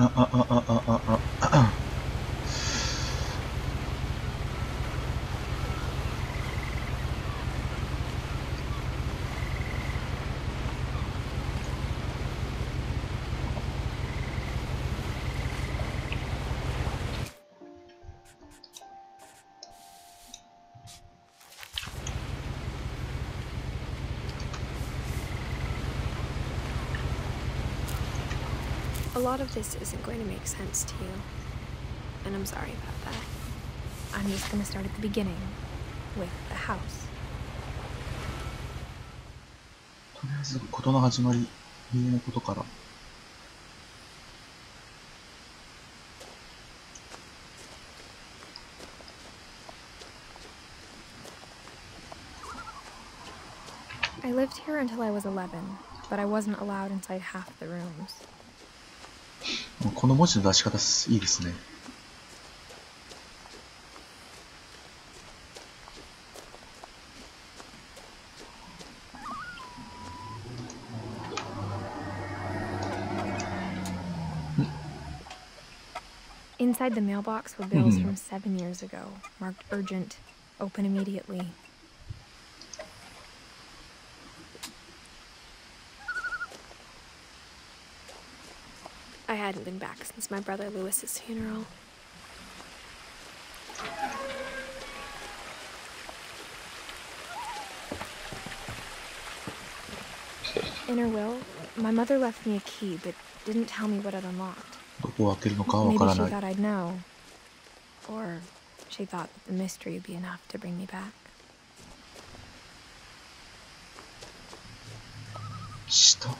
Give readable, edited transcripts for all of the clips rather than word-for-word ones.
あああああああ。A lot of this isn't going to make sense to you, and I'm sorry about that. I'm just going to start at the beginning, with the house. とりあえず事の始まり、家のことから。I lived here until I was 11, but I wasn't allowed inside half the rooms. この文字の出し方いいですね。Inside the mailbox were bills from 7 years ago, marked urgent, open immediately. I hadn't been back since my brother Lewis's funeral. In her will, my mother left me a key, but didn't tell me what it unlocked. Maybe she thought I'd know. Or she thought that the mystery would be enough to bring me back. 下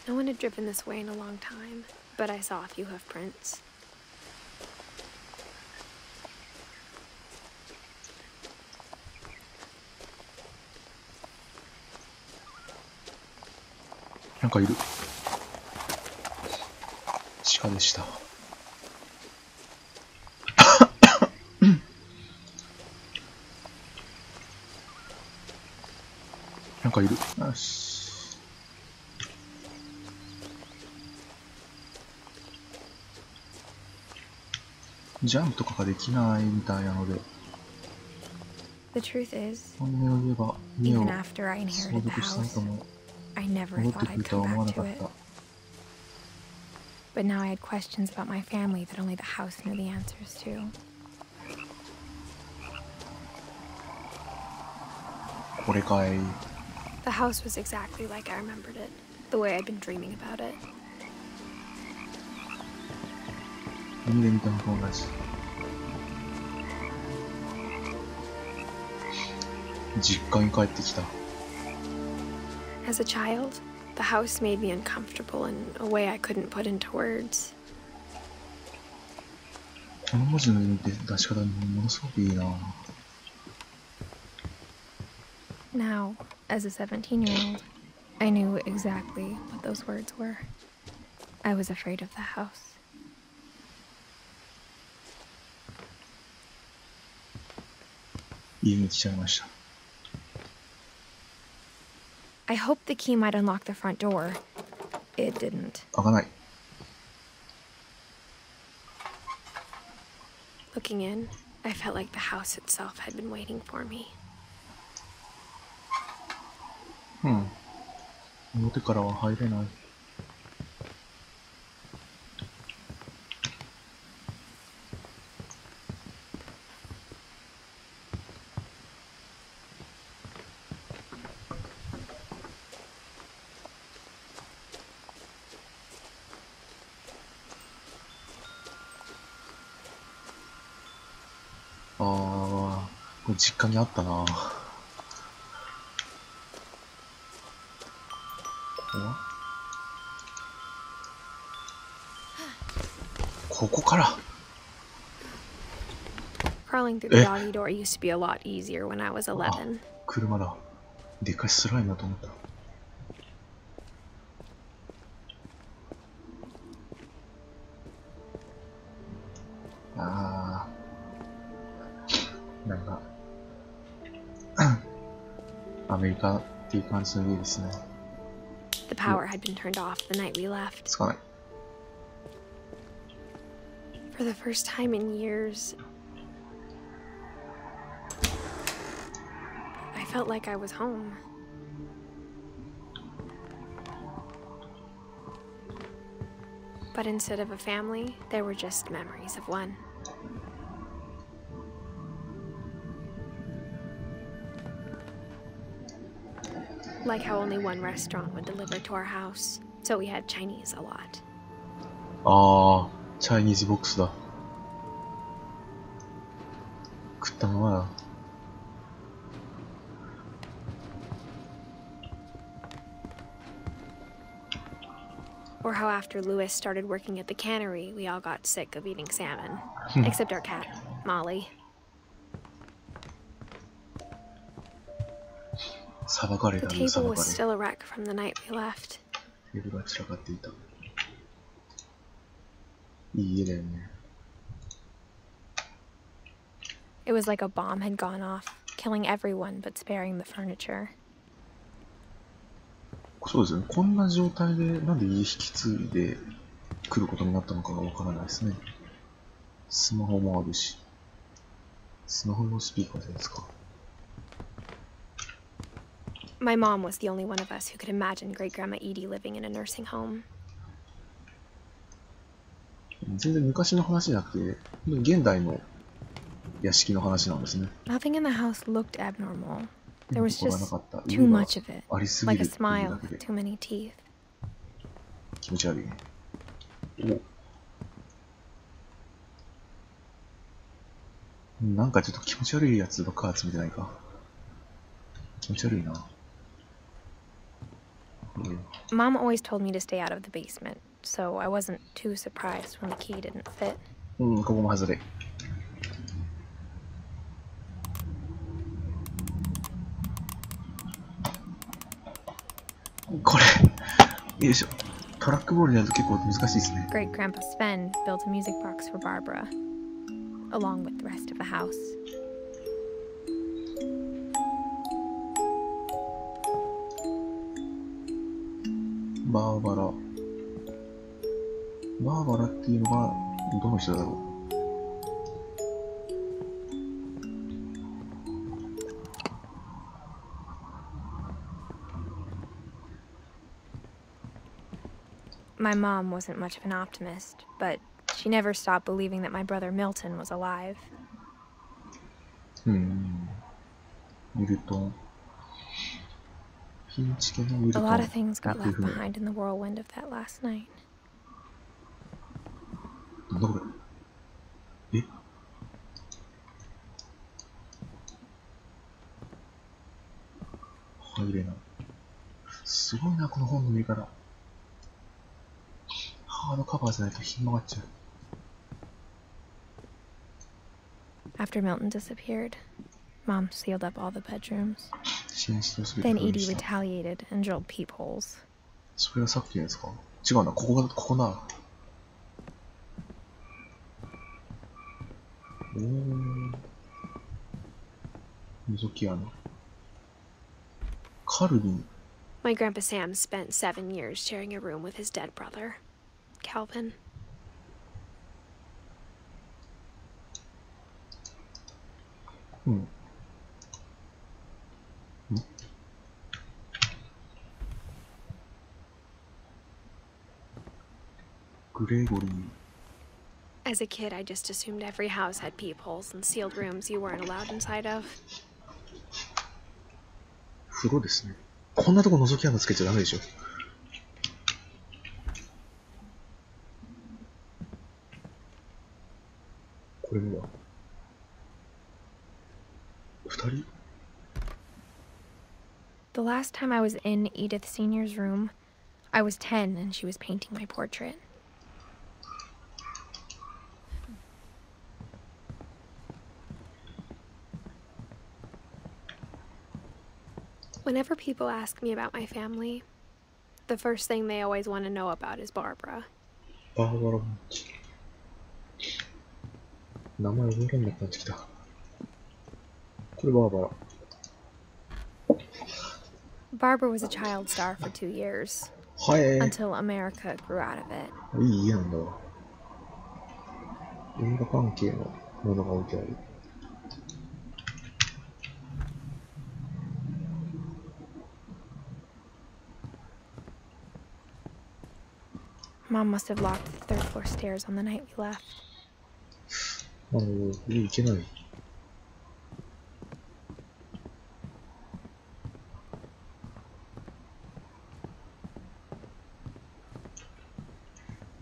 No one had driven this way in a long time, but I saw a few hoof prints. なんかいる。鹿でした。なんかいる。よし。ジャンプとかができないみたいなので。The truth is, 本音を言えば家を even after I 相 inherited the 続した後 house, も I never 戻って thought く I'd るとは come 思わ back なか to っ it. た。But now I had questions about my family that only the house knew the answers to. これかい。The house was exactly like I remembered it, the way I'd been dreaming about it. 夢で見たのと同じ。実家に帰ってきた。As a child, the house made me uncomfortable in a way I couldn't put into words. この文字の出し方ものすごくいいな。Now, as a 17-year-old, I knew exactly what those words were. I was afraid of the house. 家に来ちゃいました。I hoped the key might unlock the front door. It didn't. 開かない。Looking in, I felt like the house itself had been waiting for me. 表からは入れない。これ実家にあったな。ここから。 Crawling through the doggy door used to be a lot easier when I was 11. 車だ。でかいスライムだと思った。 I ああ、なんかアメリカっていう感じの家ですね。The power had been turned off the night we left. つかない。For the first time in years, I felt like I was home. But instead of a family, there were just memories of one. Like how only one restaurant would deliver to our house, so we had Chinese a lot. ああ、チャイニーズボックスだ。食ったままだ。Or how after Louis started working at the cannery, we all got sick of eating salmon. Except our cat, Molly. さばかれ The たね、さ table ば was かれ。 still a wreck from the night we left. テーブルが散らかっていた。いい家だよね。It was like a bomb had gone off, killing everyone but sparing the furniture. そうですよね。こんな状態でなんで家引き継いで来ることになったのかがわからないですね。スマホもあるし。スマホのスピーカーですか。My mom was the only one of us who could imagine Great-Grandma Edie living in a nursing home. 全然昔の話じゃなくて、現代の屋敷の話なんですね。 Nothing in the house looked abnormal. There was ここが just なかった。 too 家が much of it, ありすぎ like る a っていう smile だけ with で too many teeth. 気持ち悪いね。お、なんかちょっと気持ち悪いやつばっか集めてないか。気持ち悪いな。Mom always told me to stay out of the basement, so I wasn't too surprised when the key didn't fit. うん、ここも外れ。これ、よいしょ。トラックボールになると結構難しいですね。Great Grandpa Sven built a music box for Barbara, along with the rest of the house. バーバラ。バーバラっていうのが、どの人だろう。My mom wasn't much of an optimist, but she never stopped believing that my brother Milton was alive. ミルトン。フィンチ家のミル A トン。 lot of things got left behind in the whirlwind of that last night. なんだこれ。え、入れない。すごいな、この本の見方。ハードカバーじゃないとひん曲がっちゃう。 After Milton disappeared, Mom sealed up all the bedrooms. 寝室をすべて Then 封印 Edie した。 retaliated and drilled peepholes. それがさっきのやつか。違うな、ここな。おー。覗き穴。カルビン。 My Grandpa Sam spent 7 years sharing a room with his dead brother, Calvin. うん。グレゴリー。 As a kid, I just assumed every house had peepholes and sealed rooms you weren't allowed inside of. 風呂ですね。こんなとこ覗き穴つけちゃダメでしょ。これは2人 The last time I was in Edith Sr.'s room, I was 10 and she was painting my portrait. Whenever people ask me about my family, the first thing they always want to know about is Barbara. バーバラモンチ。名前覚えられなくなってきた。これバーバラ。Barbara was a child star for 2 years. はい。Until America grew out of it. いい家なんだわ。映画関係のものが置いてある。Mom must have locked the third floor stairs on the night we left. なるほど、いけない。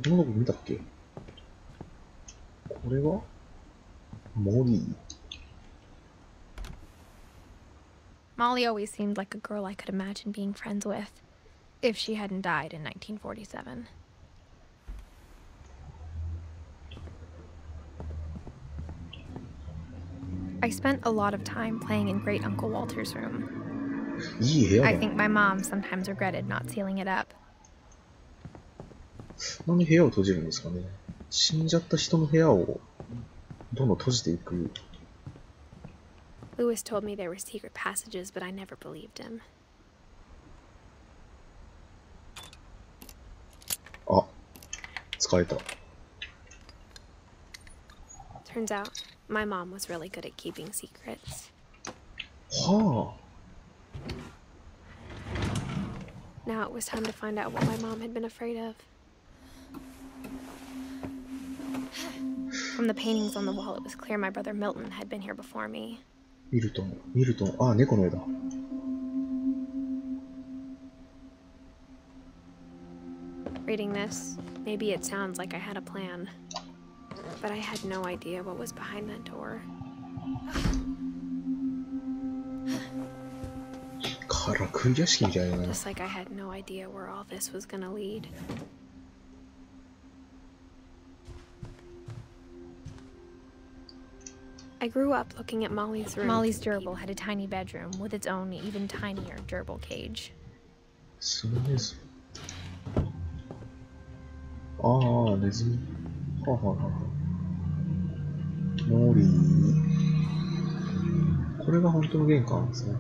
この子見たっけ？これはモリー。Molly always seemed like a girl I could imagine being friends with, if she hadn't died in 1947. I spent a lot of time playing in Great Uncle Walter's room. I think my mom sometimes regretted not sealing it up. なんで部屋を閉じるんですかね。死んじゃった人の部屋をどんどん閉じていく。Lewis told me there were secret passages, but I never believed him. あ、使えた。Turns out, my mom was really good at keeping secrets. はあ。Now it was time to find out what my mom had been afraid of. From the paintings on the wall, it was clear my brother Milton had been here before me. ミルトン、あ、猫の絵だ。Reading this, maybe it sounds like I had a plan, but I had no idea what was behind that door. からくり屋敷みたいな。Just like I had no idea where all this was gonna lead. I grew up looking at Molly's room. Molly's gerbil had a tiny bedroom with its own even tinier gerbil cage. そうです。ああ、ネズミ。はあはあはあ。モリー。これが本当の玄関ですね。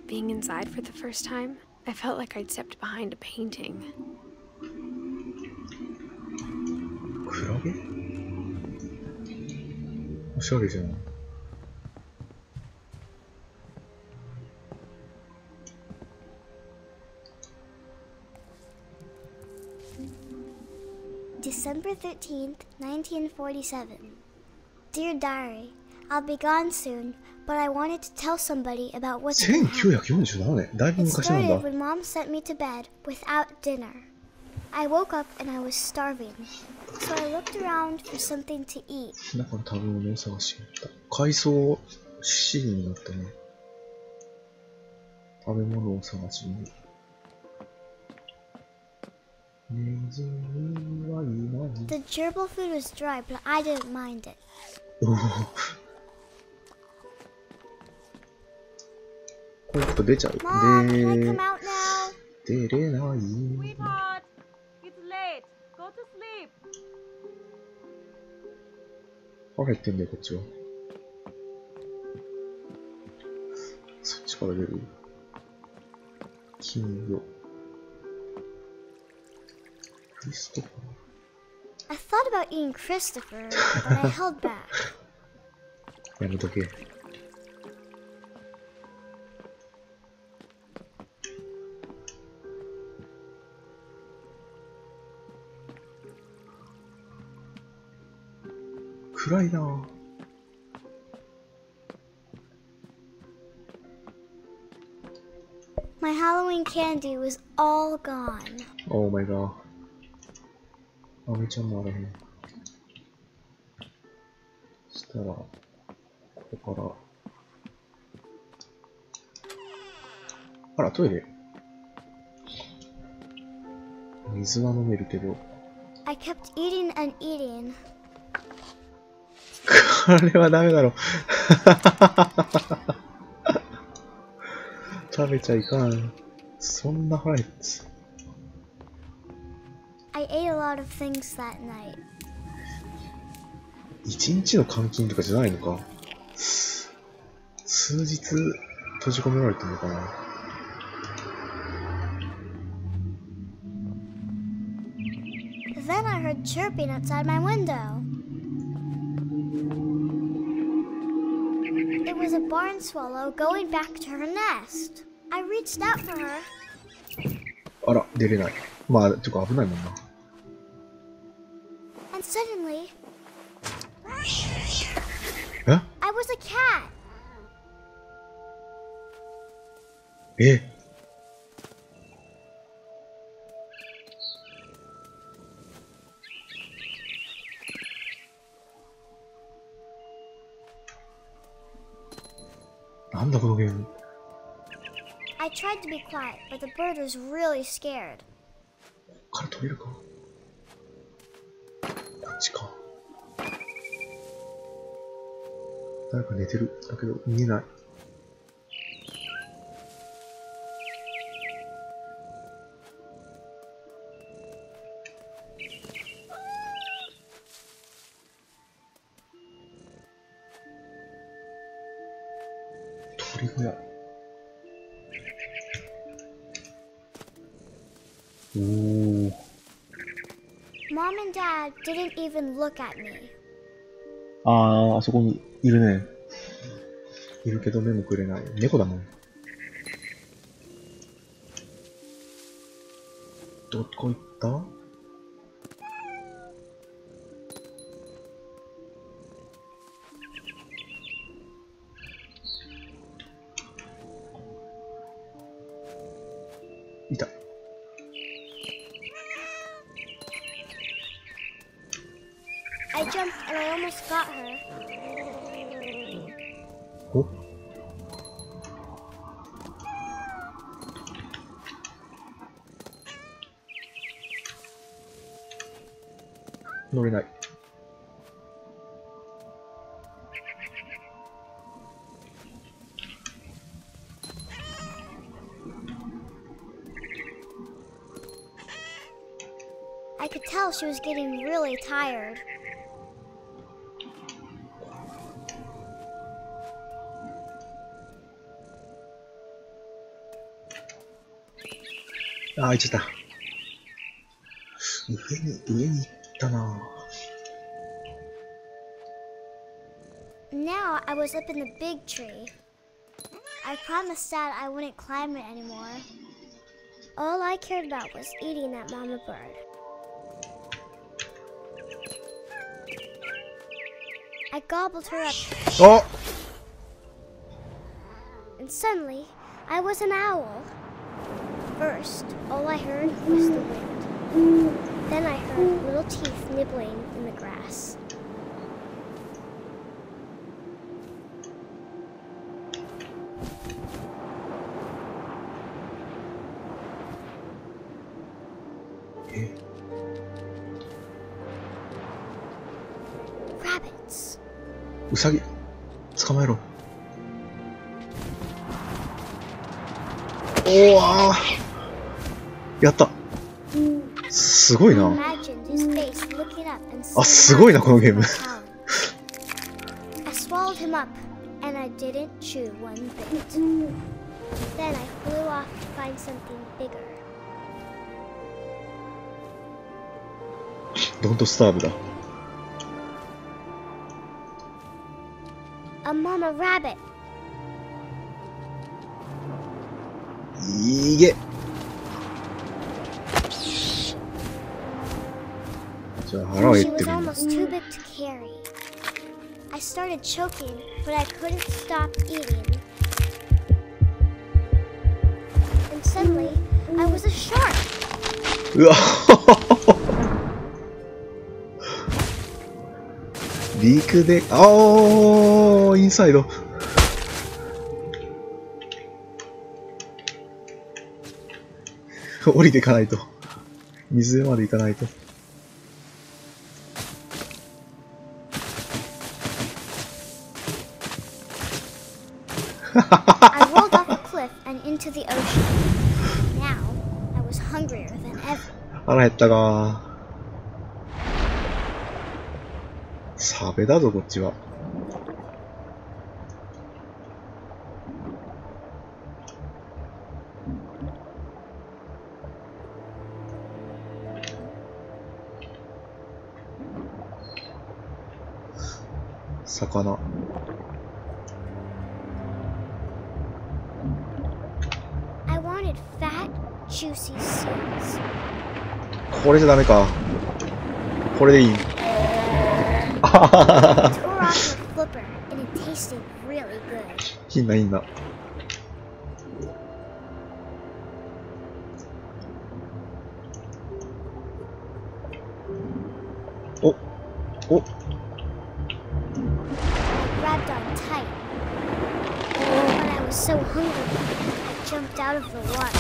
Being inside for the first time, I felt like I'd stepped behind a painting. クラゲ？おしゃれじゃん。December 13th, 1947. Dear Diary, I'll be gone soon, but I wanted to tell somebody about what's been happening. 1947年。だいぶ It 昔なんだ。 started when Mom sent me to bed without dinner. I woke up and I was starving, so I looked around for something to eat. だから食べ物を探しに行った。海藻シーンになったね。食べ物を探しに。ネズミはいない。 The gerbil food was dry, but I didn't mind it. これちょっと出ちゃう。 Mom, can I come out now? 出れない。 Sweetheart, it's late. Go to sleep. 腹減ってんだよ、こっちは。そっちから出る。金魚。クリストファー。 I thought about eating Christopher, but I held back. やめとけ。暗いなぁ。My Halloween candy was all gone. Oh my god. あめちゃんもあらへん。そしたら、ここから。あら、トイレ。水は飲めるけど。I kept eating and eating. これはダメだろ。食べちゃいかん。そんな腹減つ。I I ate a lot of things that night. 一日の監禁とかじゃないのか。数日閉じ込められてるのかな。Then I heard chirping outside my window. It was a barn swallow going back to her nest. I reached out for her. あら、出れない。まあ、ちょっと危ないもんな。And suddenly, え I was a cat. えなんだこのゲーム。I tried to be quiet, but the bird was really scared. から飛べるか。こっちか。誰か寝てる。だけど見えない。鳥小屋。おー。Mom and Dad didn't even look at me. あそこにいるね。いるけど目もくれない。猫だもん。どこ行った？いた。I jumped and I almost got her. お？乗れない。I could tell she was getting really tired. 行っちゃった。上に行ったな。Now I was up in the big tree. I promised Dad I wouldn't climb it anymore. All I cared about was eating that mama bird. I gobbled her up. Oh! And suddenly, I was an owl. First, all I heard was the wind. Then I heard little teeth nibbling in the grass. Rabbits. ウサギ、捕まえろ。おお、やった。すごいな。あ、すごいなこのゲーム。I swallowed him up, and I didn't chew one bit. Then I flew off to find something bigger. Don't starve だ。A mama rabbit. いいげ。じゃあ腹を減ってる。 She was almost too big to carry. I started choking, but I couldn't stop eating. And suddenly, I was a shark. うわ。陸で、インサイド。降りていかないと。水まで行かないと。I rolled off a cliff and into the ocean. Now, I was hungrier than ever. 腹減ったか。サベだぞこっちは。魚。I wanted fat, juicy seeds. これじゃダメか。これでいい。I tore off the flipper and it tasted really good. いいな、いいな。お、お。Grabbed on tight. When I was so hungry, I jumped out of the water.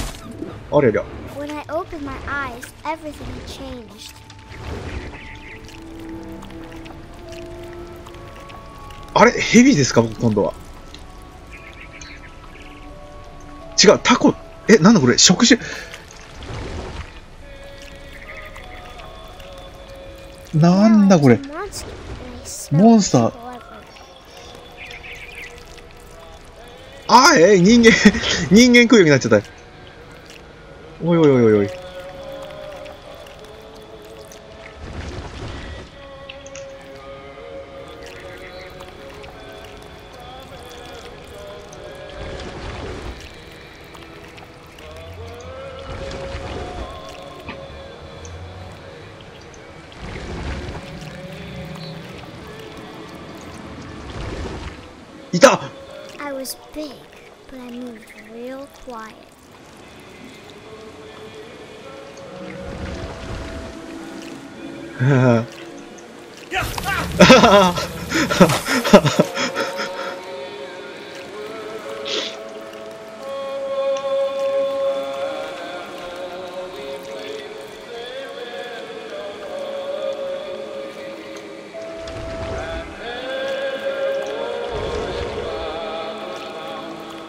あれりゃ。When I opened my eyes, everything had changed. あれヘビですか僕今度は。違う、タコ。え、なんだこれ触手。なんだこれ。モンスター。あー、人間、人間食うようになっちゃった。おいおいおいおいおい。いた。 I was big, but I moved real quiet.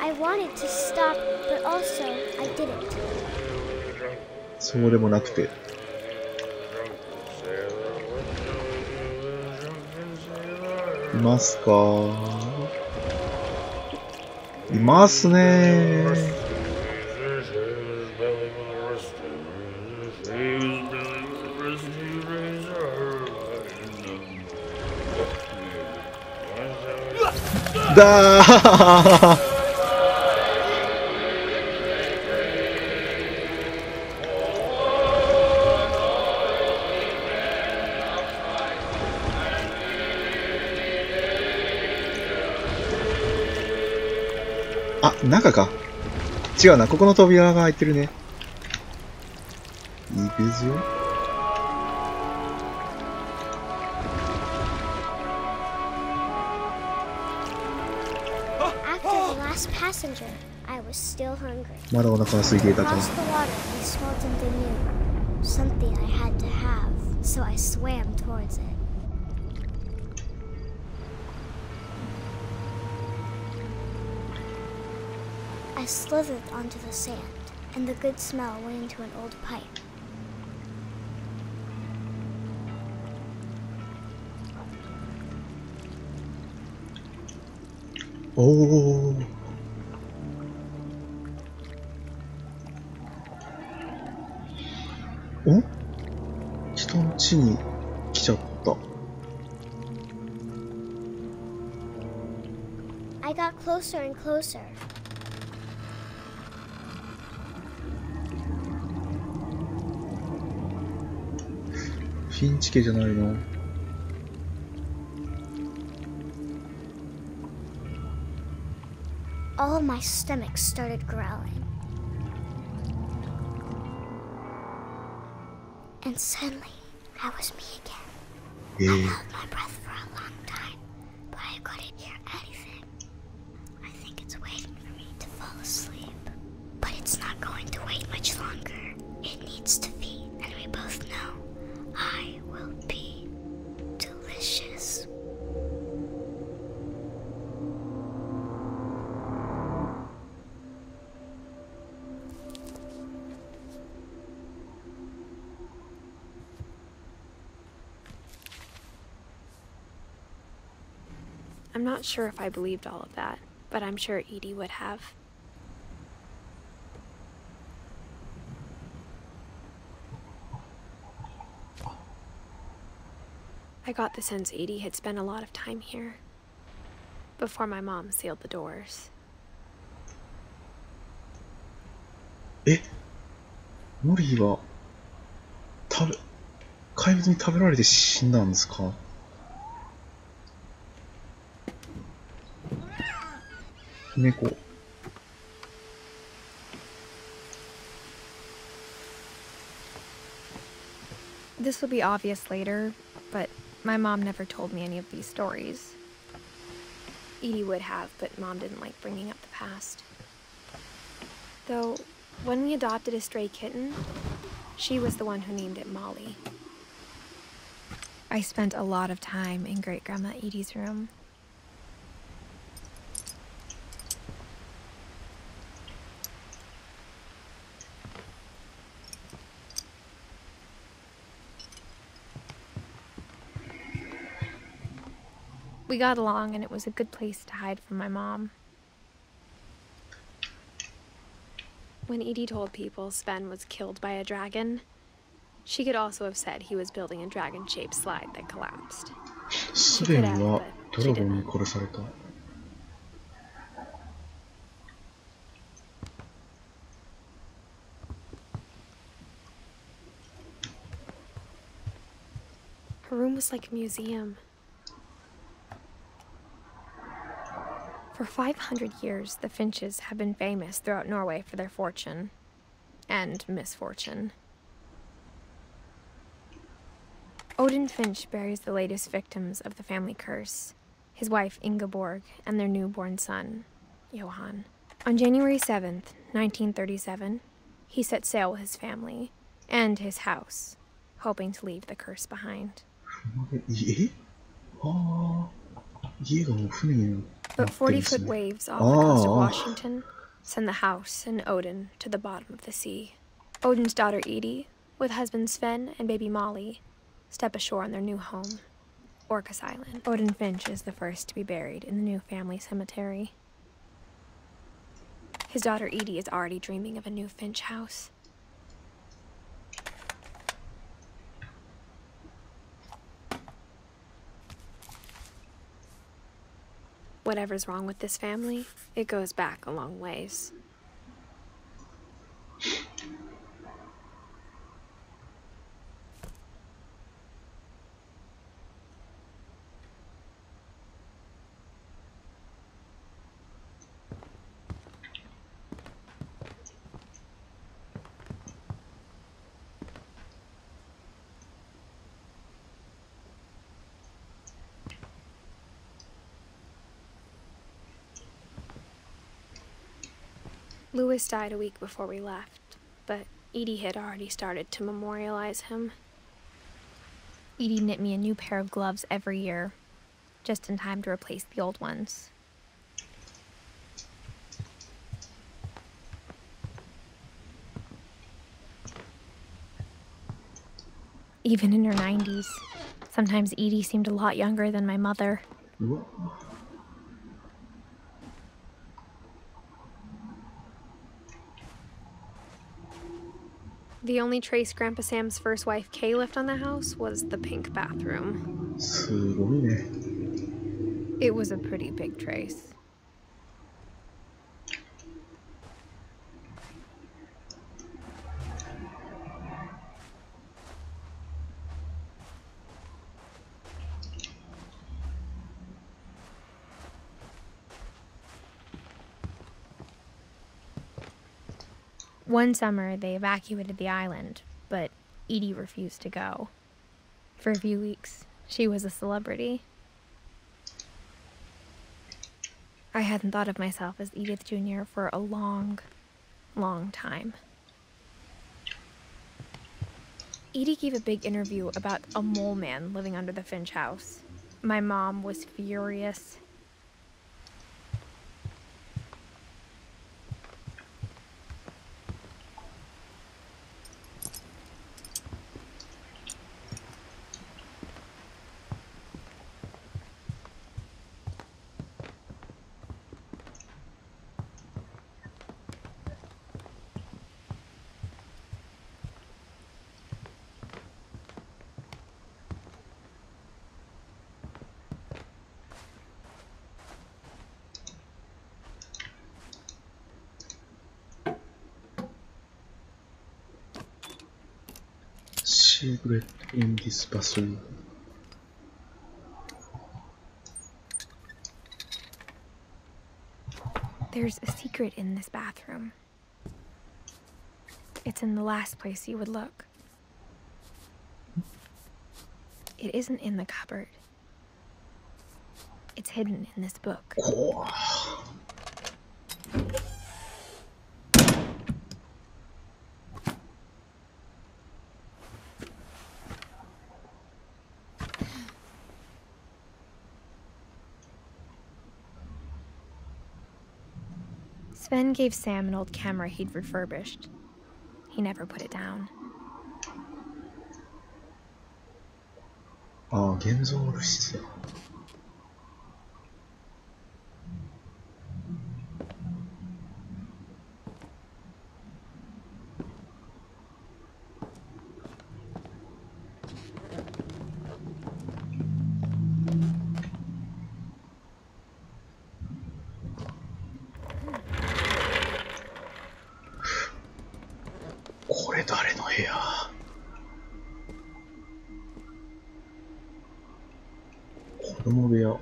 I wanted to stop, but also I didn't. そうでもなくて。いますか？いますねー。だーあ、中か。違うな、ここの扉が開いてるね。行くぞ。After the last passenger, I was still hungry. まだお腹が空いていたかな。 Across the water, I smelled something new. Something I had to have, so I swam towards it. I slithered onto the sand, and the good smell went into an old pipe. Oh. お？人の地に来ちゃった。I got closer and closer. フィンチ家じゃないの。All my stomach started growling. And suddenly, I was me again. I held my breath for a long time, but I couldn't hear anything. I think it's waiting for me to fall asleep. But it's not going to wait much longer. It needs to feed, and we both know I will be delicious. I'm not sure if I believed all of that, but I'm sure Edie would have. I got the sense Edie had spent a lot of time here, before my mom sealed the doors. モリーは怪物に食べられて死んだんですか？ 猫。 This will be obvious later, but my mom never told me any of these stories. Edie would have, but Mom didn't like bringing up the past. Though, when we adopted a stray kitten, she was the one who named it Molly. I spent a lot of time in Great-Grandma Edie's room. We got along, and it was a good place to hide from my mom. When Edie told people Sven was killed by a dragon, she could also have said he was building a dragon-shaped slide that collapsed. She could have, but she didn't. Her room was like a museum. For 500 years, the Finches have been famous throughout Norway for their fortune and misfortune. Odin Finch buries the latest victims of the family curse, his wife Ingeborg and their newborn son, Johan. On January 7th, 1937, he set sail with his family and his house, hoping to leave the curse behind. But 40-foot waves off the coast of Washington send the house and Odin to the bottom of the sea. Odin's daughter Edie, with husband Sven and baby Molly, step ashore on their new home, Orcas Island. Odin Finch is the first to be buried in the new family cemetery. His daughter Edie is already dreaming of a new Finch house. Whatever's wrong with this family, it goes back a long ways. Louis died a week before we left, but Edie had already started to memorialize him. Edie knit me a new pair of gloves every year, just in time to replace the old ones. Even in her 90s, sometimes Edie seemed a lot younger than my mother. The only trace Grandpa Sam's first wife, Kay, left on the house was the pink bathroom. It was a pretty big trace. One summer, they evacuated the island, but Edie refused to go. For a few weeks, she was a celebrity. I hadn't thought of myself as Edith Jr. for a long, long time. Edie gave a big interview about a mole man living under the Finch house. My mom was furious. secret in this bathroom. There's a secret in this bathroom. It's in the last place you would look. It isn't in the cupboard. It's hidden in this book. Sven gave Sam an old camera he'd refurbished. He never put it down. ああ、現像物質だ。これ誰の部屋？子供部屋か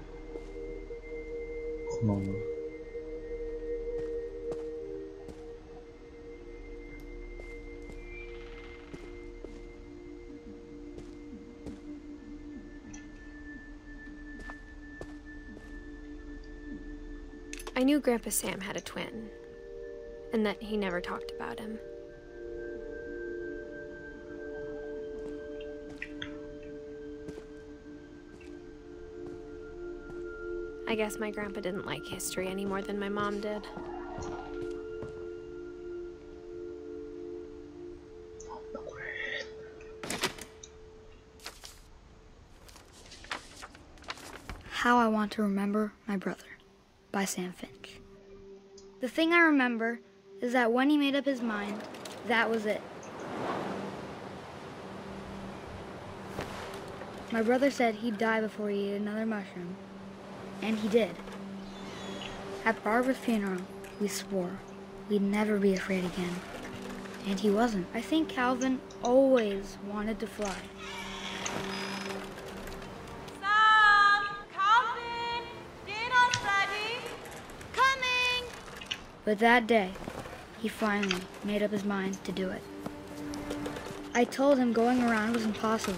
な。I knew Grandpa Sam had a twin, and that he never talked about him. I guess my grandpa didn't like history any more than my mom did. How I Want to Remember My Brother by Sam Finch. The thing I remember is that when he made up his mind, that was it. My brother said he'd die before he ate another mushroom. And he did. At Barbara's funeral, we swore we'd never be afraid again. And he wasn't. I think Calvin always wanted to fly. Sam! Calvin! Dinner's ready! Coming! But that day, he finally made up his mind to do it. I told him going around was impossible.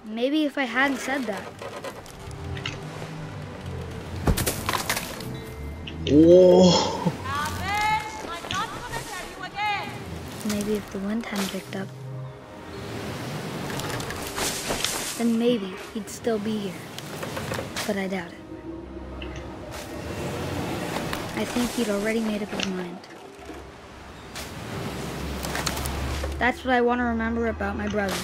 Maybe if I hadn't said that. Oh. Calvin! I'm not gonna tell you again! Maybe if the wind hadn't picked up, then maybe he'd still be here. But I doubt it. I think he'd already made up his mind. That's what I want to remember about my brother.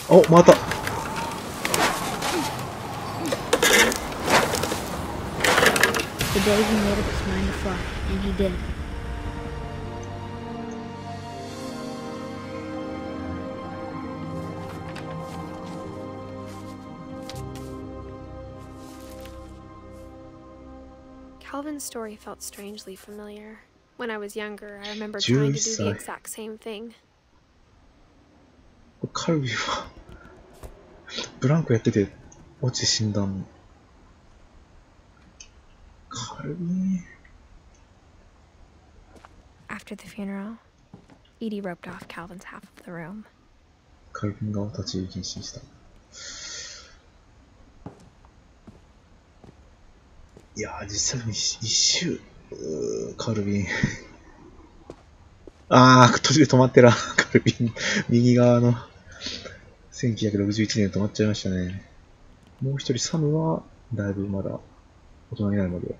Oh, また。The day he made up his mind to fly, and he did. Calvin's story felt strangely familiar. When I was younger, I remember trying to do the exact same thing. カルビはブランコやってて落ちて死んだの。カルビ。 After the funeral, Edie roped off Calvin's half of the room. カルビンが立ち入り禁止にした。いやー、実際に一周、カルビン。あー、途中で止まってら、カルビン。右側の1961年止まっちゃいましたね。もう一人サムは、だいぶまだ大人になるまで。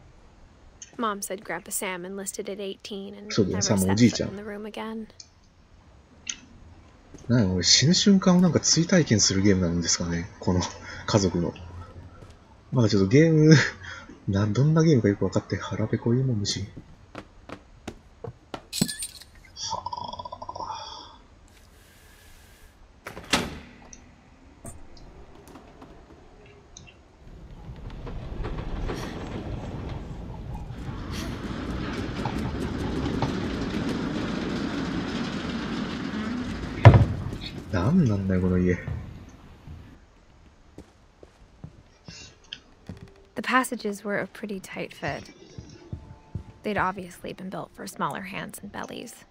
Mom said Grandpa Sam enlisted at 18 andそうだよ、never サムお set じい foot ちゃん。 in the room again. なんか俺死ぬ瞬間をなんか追体験するゲームなんですかね、この家族の。まだちょっとゲーム、どんなゲームかよく分かって腹ペコいいもん虫。はあ。なんなんだよこの家。The passages were a pretty tight fit. They'd obviously been built for smaller hands and bellies.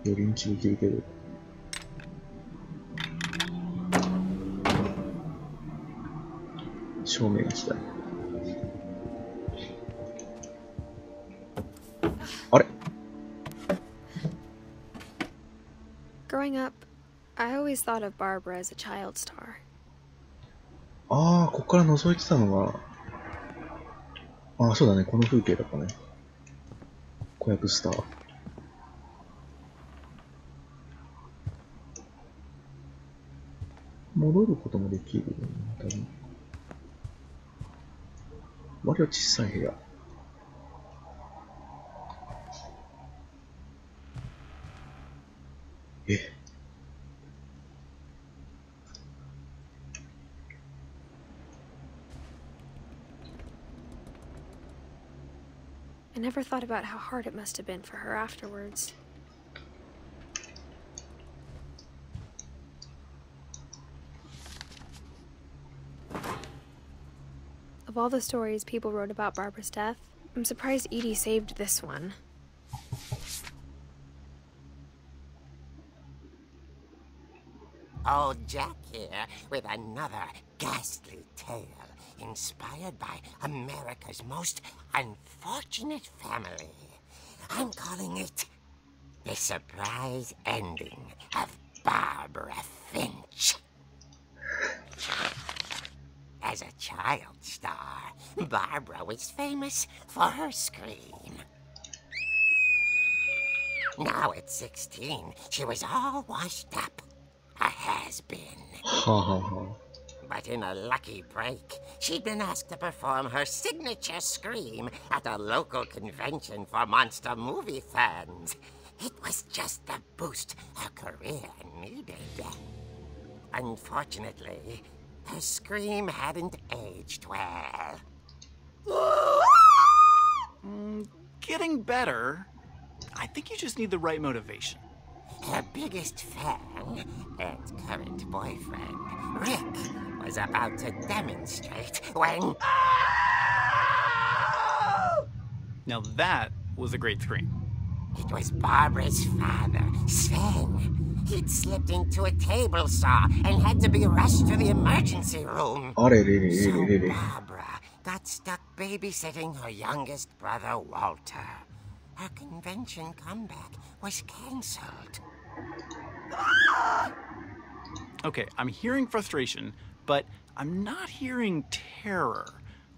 寄り道できるけど。正面行きたい。あれ Growing up, I always thought of Barbara as a child star. ああ、ここから覗いてたのが、ああ、そうだね、この風景だったね。子役スター。戻ることもできるよね、多分。割と小さい部屋。え。I never thought about how hard it must have been for her afterwards. Of all the stories people wrote about Barbara's death, I'm surprised Edie saved this one. Old Jack here with another ghastly tale inspired by America's most unfortunate family. I'm calling it The Surprise Ending of Barbara Finch. As a child star, Barbara was famous for her scream. Now at 16, she was all washed up. A has-been. But in a lucky break, she'd been asked to perform her signature scream at a local convention for monster movie fans. It was just the boost her career needed. Unfortunately, her scream hadn't aged well. Getting better. I think you just need the right motivation. Her biggest fan and current boyfriend, Rick, was about to demonstrate when... Now that was a great scream. It was Barbara's father, Sven. He'd slipped into a table saw and had to be rushed to the emergency room. So Barbara got stuck babysitting her youngest brother, Walter. Her convention comeback was cancelled. Okay, I'm hearing frustration, but I'm not hearing terror.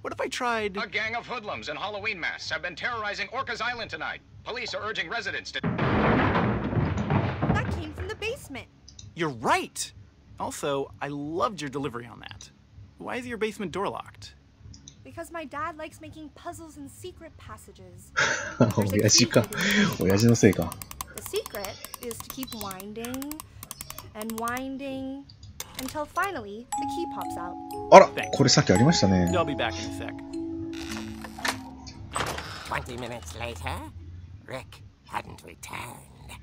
What if I tried... A gang of hoodlums in Halloween masks have been terrorizing Orcas Island tonight. Police are urging residents to... That came from the basement. You're right! Also, I loved your delivery on that. Why is your basement door locked? Because my dad likes making puzzles and secret passages. 親父か。親父のせいか。The secret is to keep winding and winding until finally the key pops out. あら、これさっきありましたね。I'll be back in a sec. 20 minutes later, Rick hadn't returned.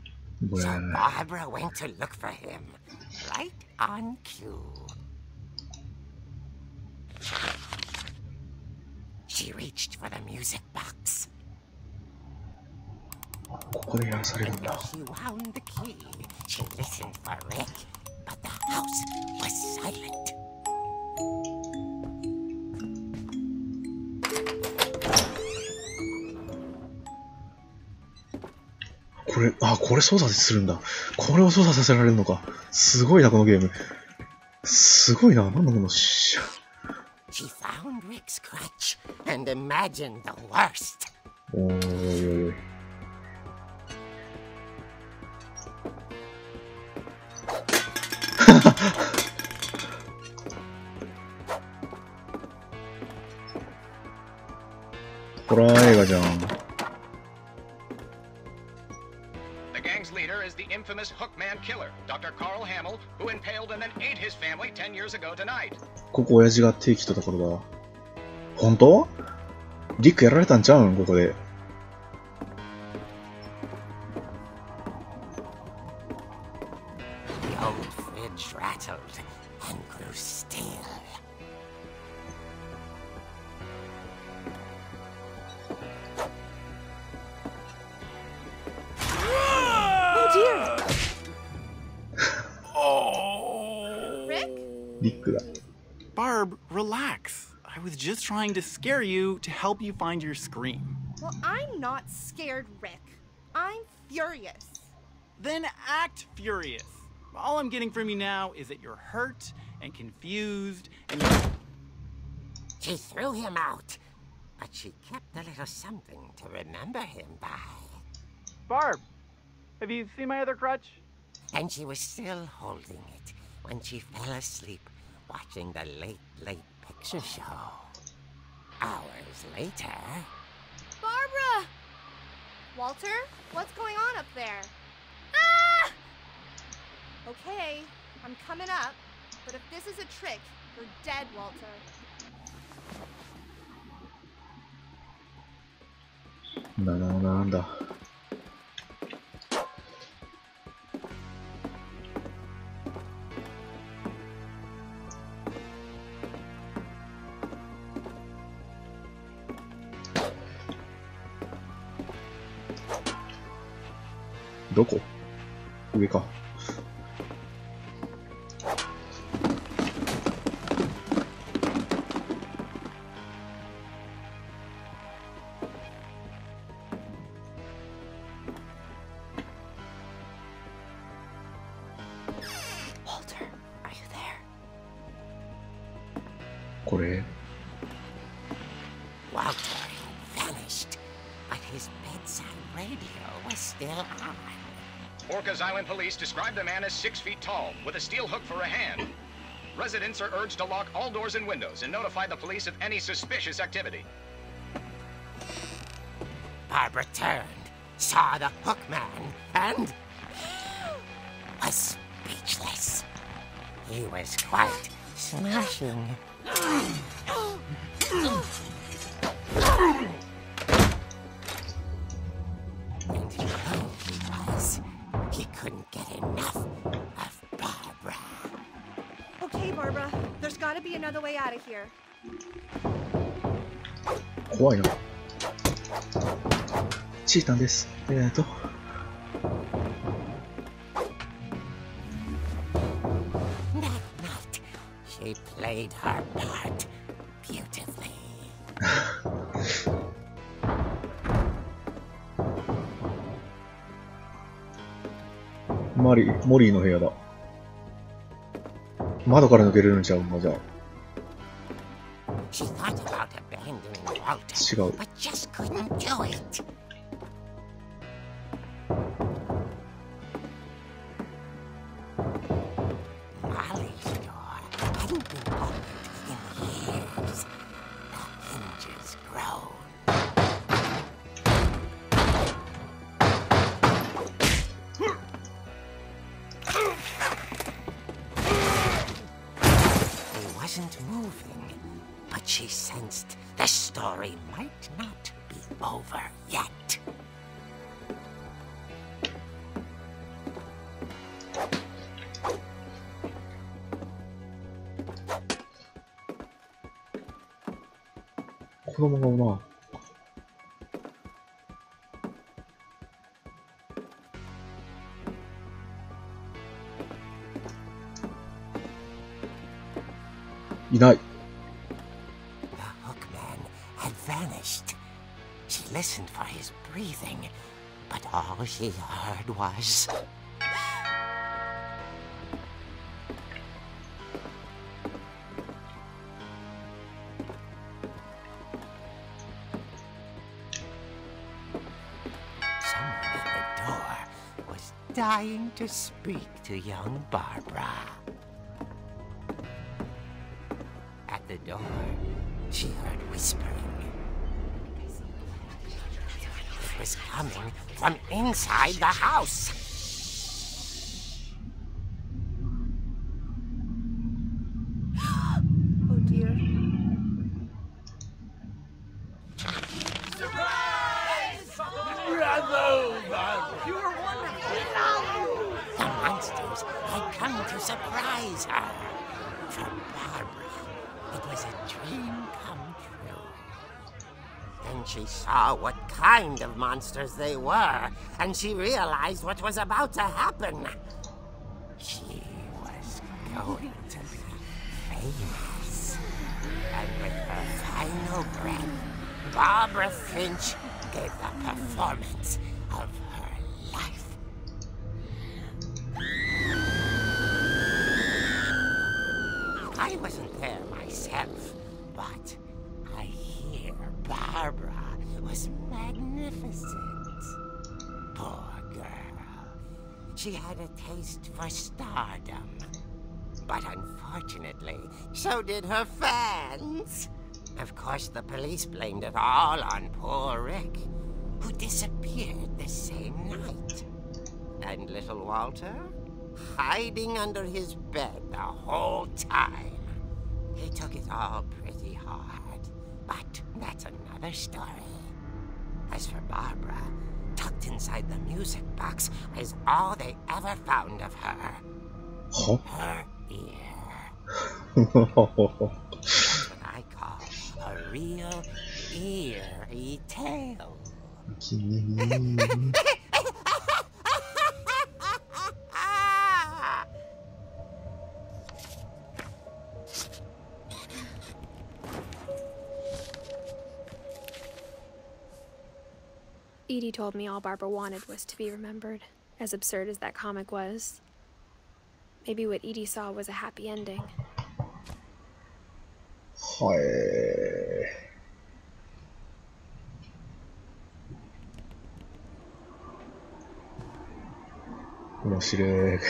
So Barbara went to look for him, right on cue. She reached for the music box. And as she wound the key, she listened for Rick, but the house was silent. これ、あ、これ操作するんだ。これを操作させられるのか。すごいな、このゲーム。すごいな、なんだこのShe found Rick's crutch and imagined the worst. おいおい。ホラー映画じゃん。The gang's leader is the infamous Hookman killer, Dr. Carl Hamill, who impaled and then ate his family 10 years ago tonight. ここ親父が手切ったところだ。本当？リックやられたんちゃうんここで。The old cartilage rattled and grew still. Oh dear! Oh! Rick? リックだ。 Barb, relax. I was just trying to scare you to help you find your scream. Well, I'm not scared, Rick. I'm furious. Then act furious. All I'm getting from you now is that you're hurt and confused and you're... She threw him out, but she kept a little something to remember him by. Barb, have you seen my other crutch? And she was still holding it when she fell asleep watching the late picture show. Hours later... Barbara! Walter, what's going on up there? Ah! Okay, I'm coming up, but if this is a trick, you're dead, Walter. なんだ。どこ？上か。Walter, are you there? これ。 Walter had vanished, but his bedside radio was still on. Orcas Island police describe the man as 6 feet tall, with a steel hook for a hand. Residents are urged to lock all doors and windows and notify the police of any suspicious activity. Barbara turned, saw the hook man, and was speechless. He was quite smashing. And he was. He couldn't get enough of Barbara. Okay, Barbara, there's gotta be another way out of here. 怖いな。チータンです。That night, she played her part beautifully. モリーの部屋だ。窓から抜けれるんちゃうのじゃあ。 She thought about abandoning Walter, 違う。 but just couldn't do it. Molly's door hadn't been opened in years. The hinges groaned. He wasn't moving, but she sensed the story might not be over yet. Oh, 子供がおるな。いない。 The hookman had vanished. She listened for his breathing, but all she heard was... Someone at the door was dying to speak to young Barbara. At the door, she heard whispering. It was coming from inside the house. Oh dear. The monsters had come to surprise her. For Barbara, it was a dream come true. Then she saw what kind of monsters they were, and she realized what was about to happen. She was going to be famous. And with her final breath, Barbara Finch gave the performance of her life. I wasn't there myself, but I hear Barbara was magnificent. Poor girl. She had a taste for stardom. But unfortunately, so did her fans. Of course, the police blamed it all on poor Rick, who disappeared the same night. And little Walter? Hiding under his bed the whole time. He took it all pretty hard, but that's another story. As for Barbara, tucked inside the music box is all they ever found of her. Huh? Her ear. That's what I call a real eerie tale. Edie told me all Barbara wanted was to be remembered, as absurd as that comic was. Maybe what Edie saw was a happy ending. はい。面白い。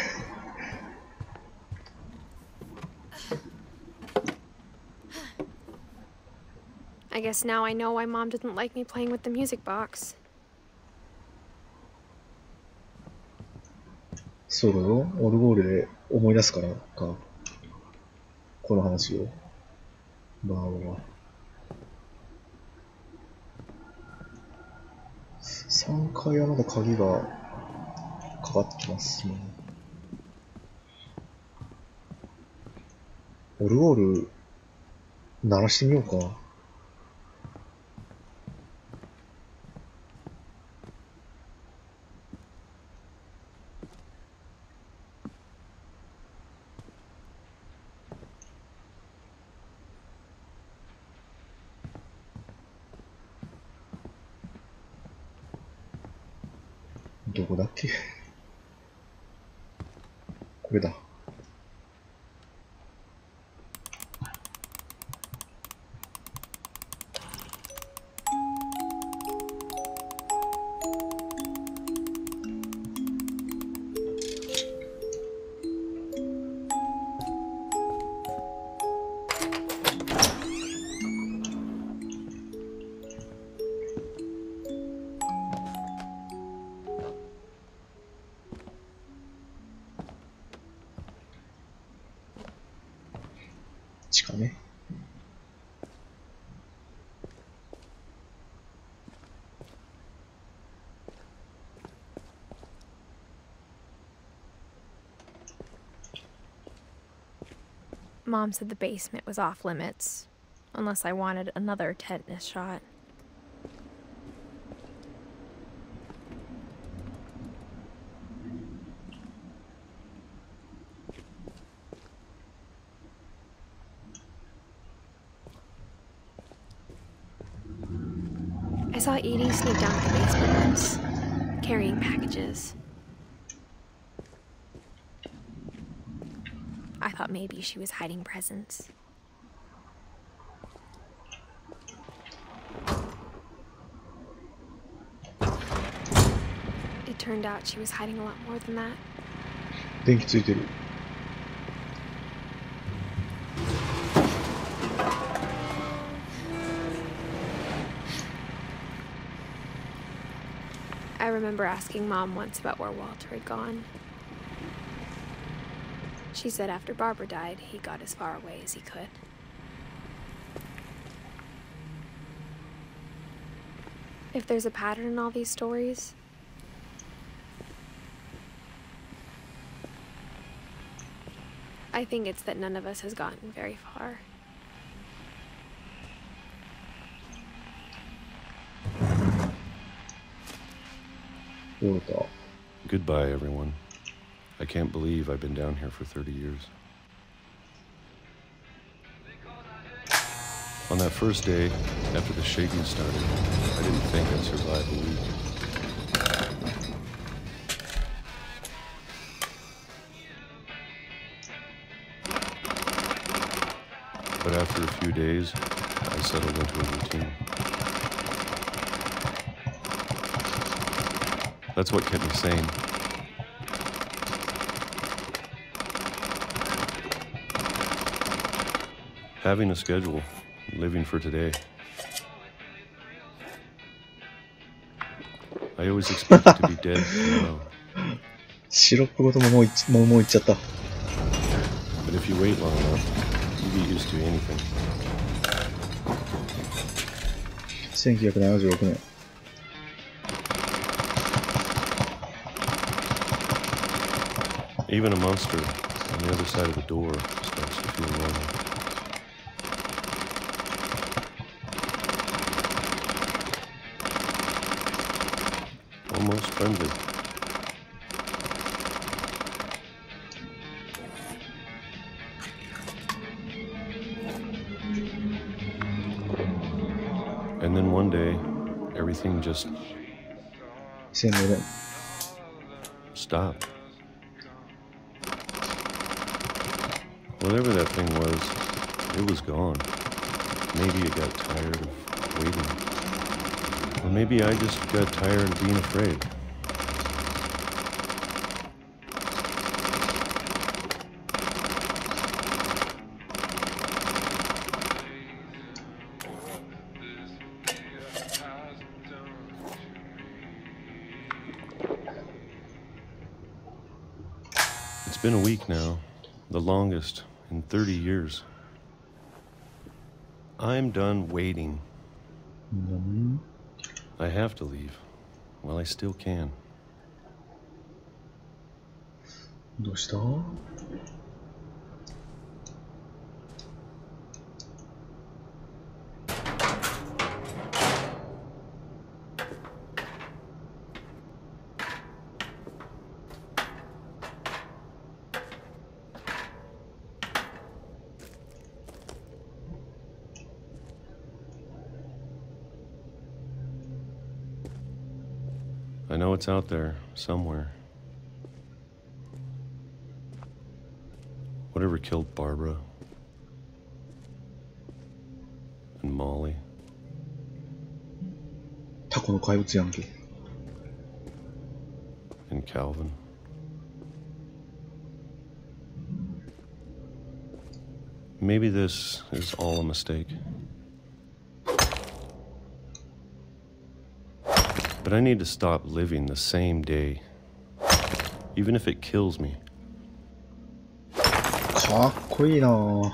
I guess now I know why Mom didn't like me playing with the music box. そうだよ。オルゴールで思い出すからか。この話を。バーは。3階はまだ鍵がかかってますね。オルゴール鳴らしてみようか。どこだっけ？これだ。地下ね。Mom said the basement was off limits, unless I wanted another tetanus shot. I saw Edie sneak down to the basement once, carrying packages. I thought maybe she was hiding presents. It turned out she was hiding a lot more than that. 電気ついてる。I remember asking Mom once about where Walter had gone. She said after Barbara died, he got as far away as he could. If there's a pattern in all these stories, I think it's that none of us has gotten very far. Goodbye, everyone. I can't believe I've been down here for 30 years. On that first day, after the shaking started, I didn't think I'd survive a week. But after a few days, I settled into a routine. That's what kept me sane. Having a schedule, living for today. I always expected to be dead tomorrow. シロップごともういっちゃった。 But if you wait long enough, you get used to anything. 1976年。 Even a monster on the other side of the door starts to feel normal. Almost friendly. And then one day, everything just stopped. Whatever that thing was, it was gone. Maybe it got tired of waiting. Or maybe I just got tired of being afraid. It's been a week now, the longest in 30 years. I'm done waiting. I have to leave while I still can. どうした? I know it's out there, somewhere. Whatever killed Barbara and Molly. タコの怪物やんけ。 And Calvin. Maybe this is all a mistake. But I need to stop living the same day, even if it kills me. かっこいいなぁ。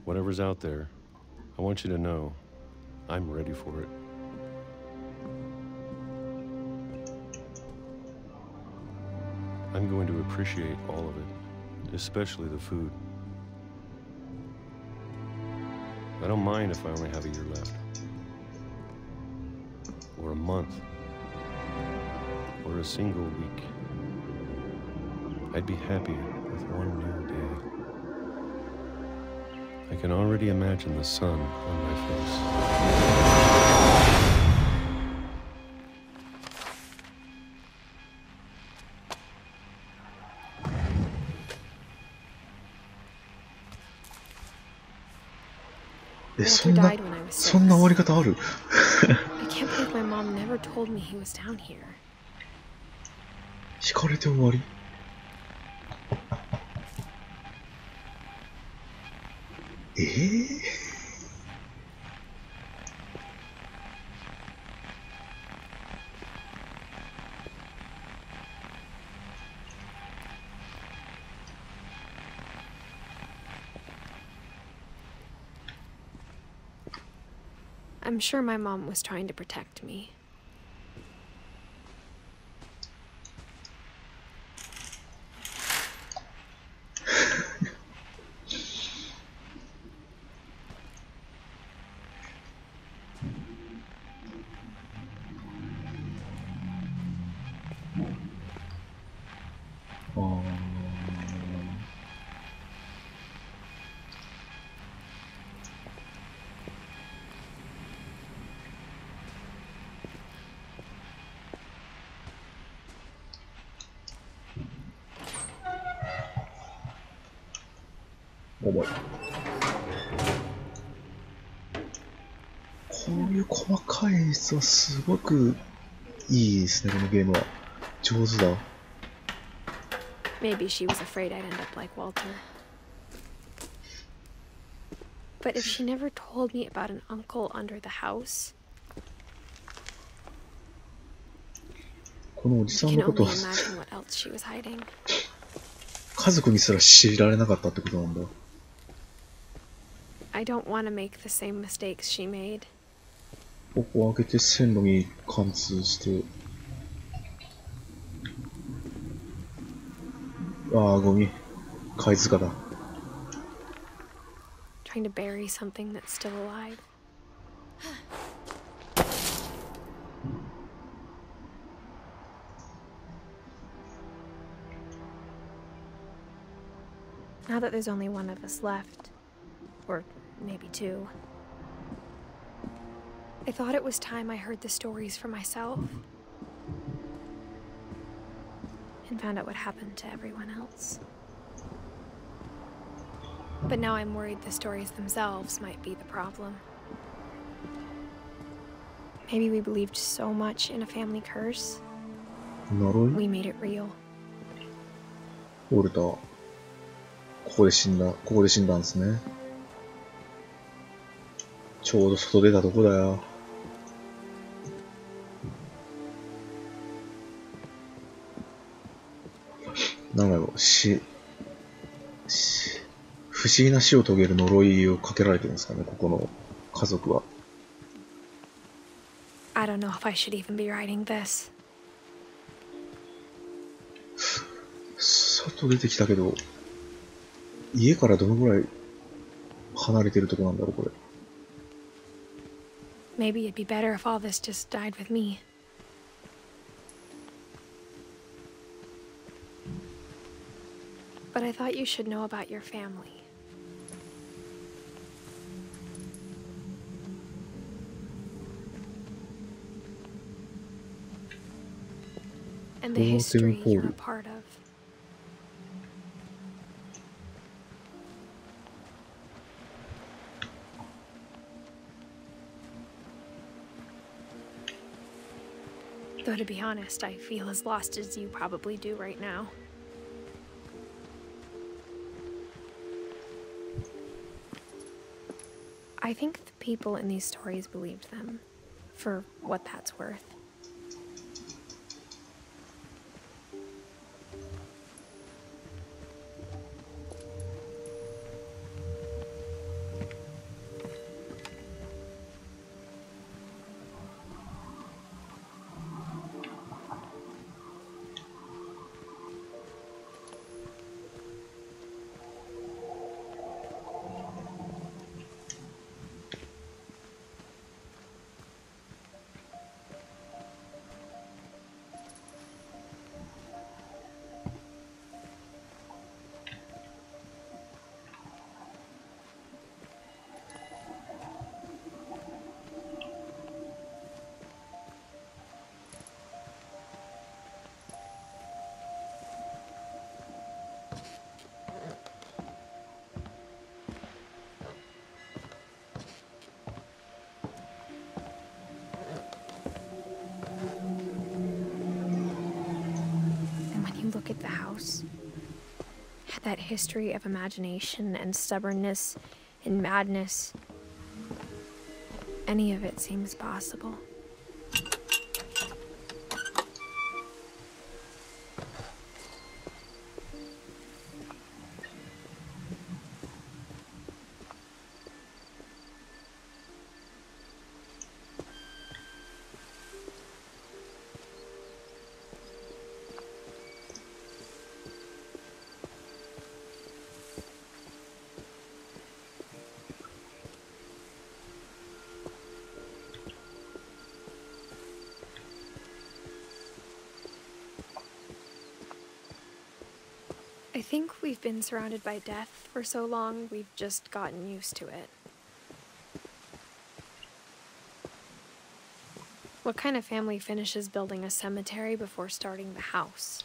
Whatever's out there, I want you to know I'm ready for it. I'm going to appreciate all of it, especially the food. I don't mind if I only have a year left. Or a month. Or a single week. I'd be happy with one new day. I can already imagine the sun on my face. Walter died when I was 6. そんな終わり方ある? I can't believe my mom never told me he was down here. 惹かれて終わり? I'm sure my mom was trying to protect me. 重い。こういう細かい演出はすごくいいですね、このゲームは。上手だ。Maybe she was afraid I'd end up like Walter. But if she never told me about an uncle under the house, このおじさん I の can こと only は imagine what else she was hiding. 家族にすら知られなかったってことなんだ。I don't want to make the same mistakes she made. ここを開けて線路に貫通して。ああ、ゴミ。貝塚だ。Trying to bury something that's still alive. Now that there's only one of us left, or maybe two, I thought it was time I heard the stories for myself and found out what happened to everyone else. But now I'm worried the stories themselves might be the problem. Maybe we believed so much in a family curse, we made it real. ウォルター。ここで死んだんですね。ちょうど外出たとこだよ。なんだろう、不思議な死を遂げる呪いをかけられてるんですかね、ここの家族は。I don't know if I should even be writing this. 外出てきたけど、家からどのぐらい離れてるとこなんだろう、これ。Maybe it'd be better if all this just died with me. But I thought you should know about your family. And the history you're a part of. Though to be honest, I feel as lost as you probably do right now. I think the people in these stories believed them, for what that's worth. Look at the house. Had that history of imagination and stubbornness and madness. Any of it seems possible. I think we've been surrounded by death for so long, we've just gotten used to it. What kind of family finishes building a cemetery before starting the house?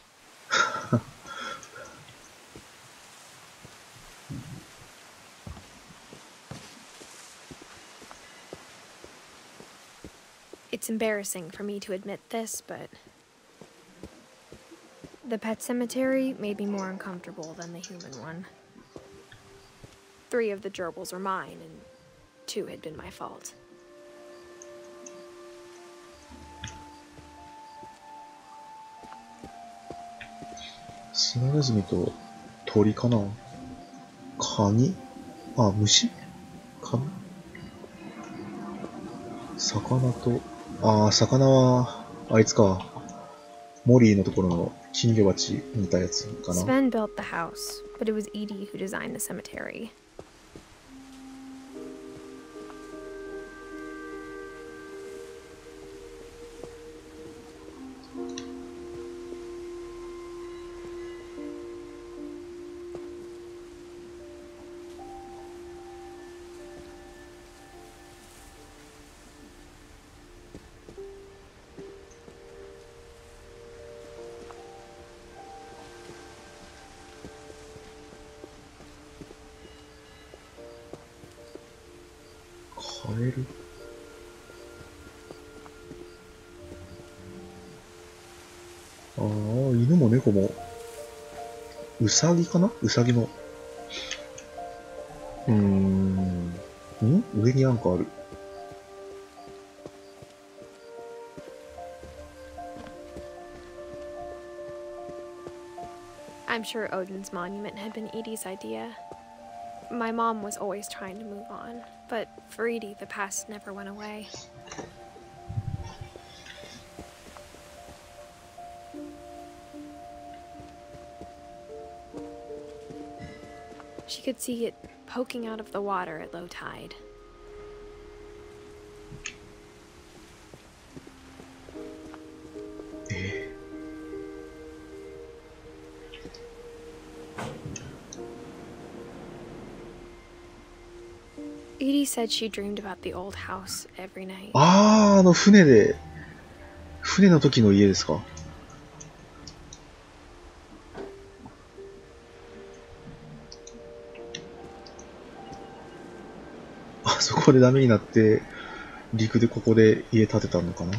It's embarrassing for me to admit this, but the pet cemetery made me more uncomfortable than the human one. 3 of the gerbils were mine, and 2 had been my fault. 砂ネズミと鳥かな。カニ、あ、虫カニ、魚と、ああ、魚は、あいつか。モリーのところの金魚鉢にいたやつかな。Sven built the house, but it was Edie who designed the cemetery.ああ、犬も猫も、ウサギかな？ウサギも。上になんかある。I'm sure Odin's monument had been Edie's idea. My mom was always trying to move on, but for Edie, the past never went away. She could see it poking out of the water at low tide. Edie said she dreamed about the old house every night. ああ、船の時の家ですか。あそこでダメになって、陸でここで家建てたのかな。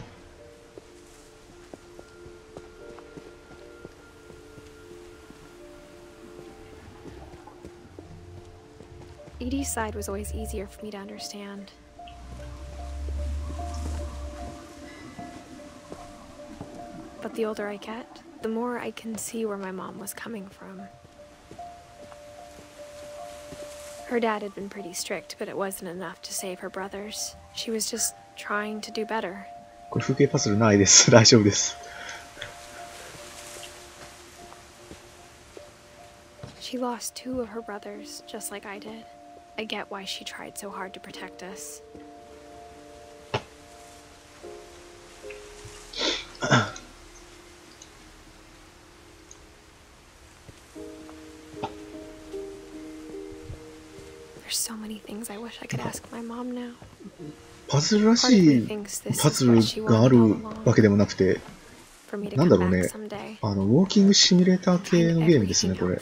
Edie's side was always easier for me to understand. But the older I get, the more I can see where my mom was coming from. Her dad had been pretty strict, but it wasn't enough to save her brothers. She was just trying to do better. これ風景パズルないです。大丈夫です。She lost 2 of her brothers, just like I did. I get why she tried so hard to protect us. There's so many things I wish I could ask my mom now. パズルらしいパズルがあるわけでもなくて、なんだろうね。ウォーキングシミュレーター系のゲームですね、これ。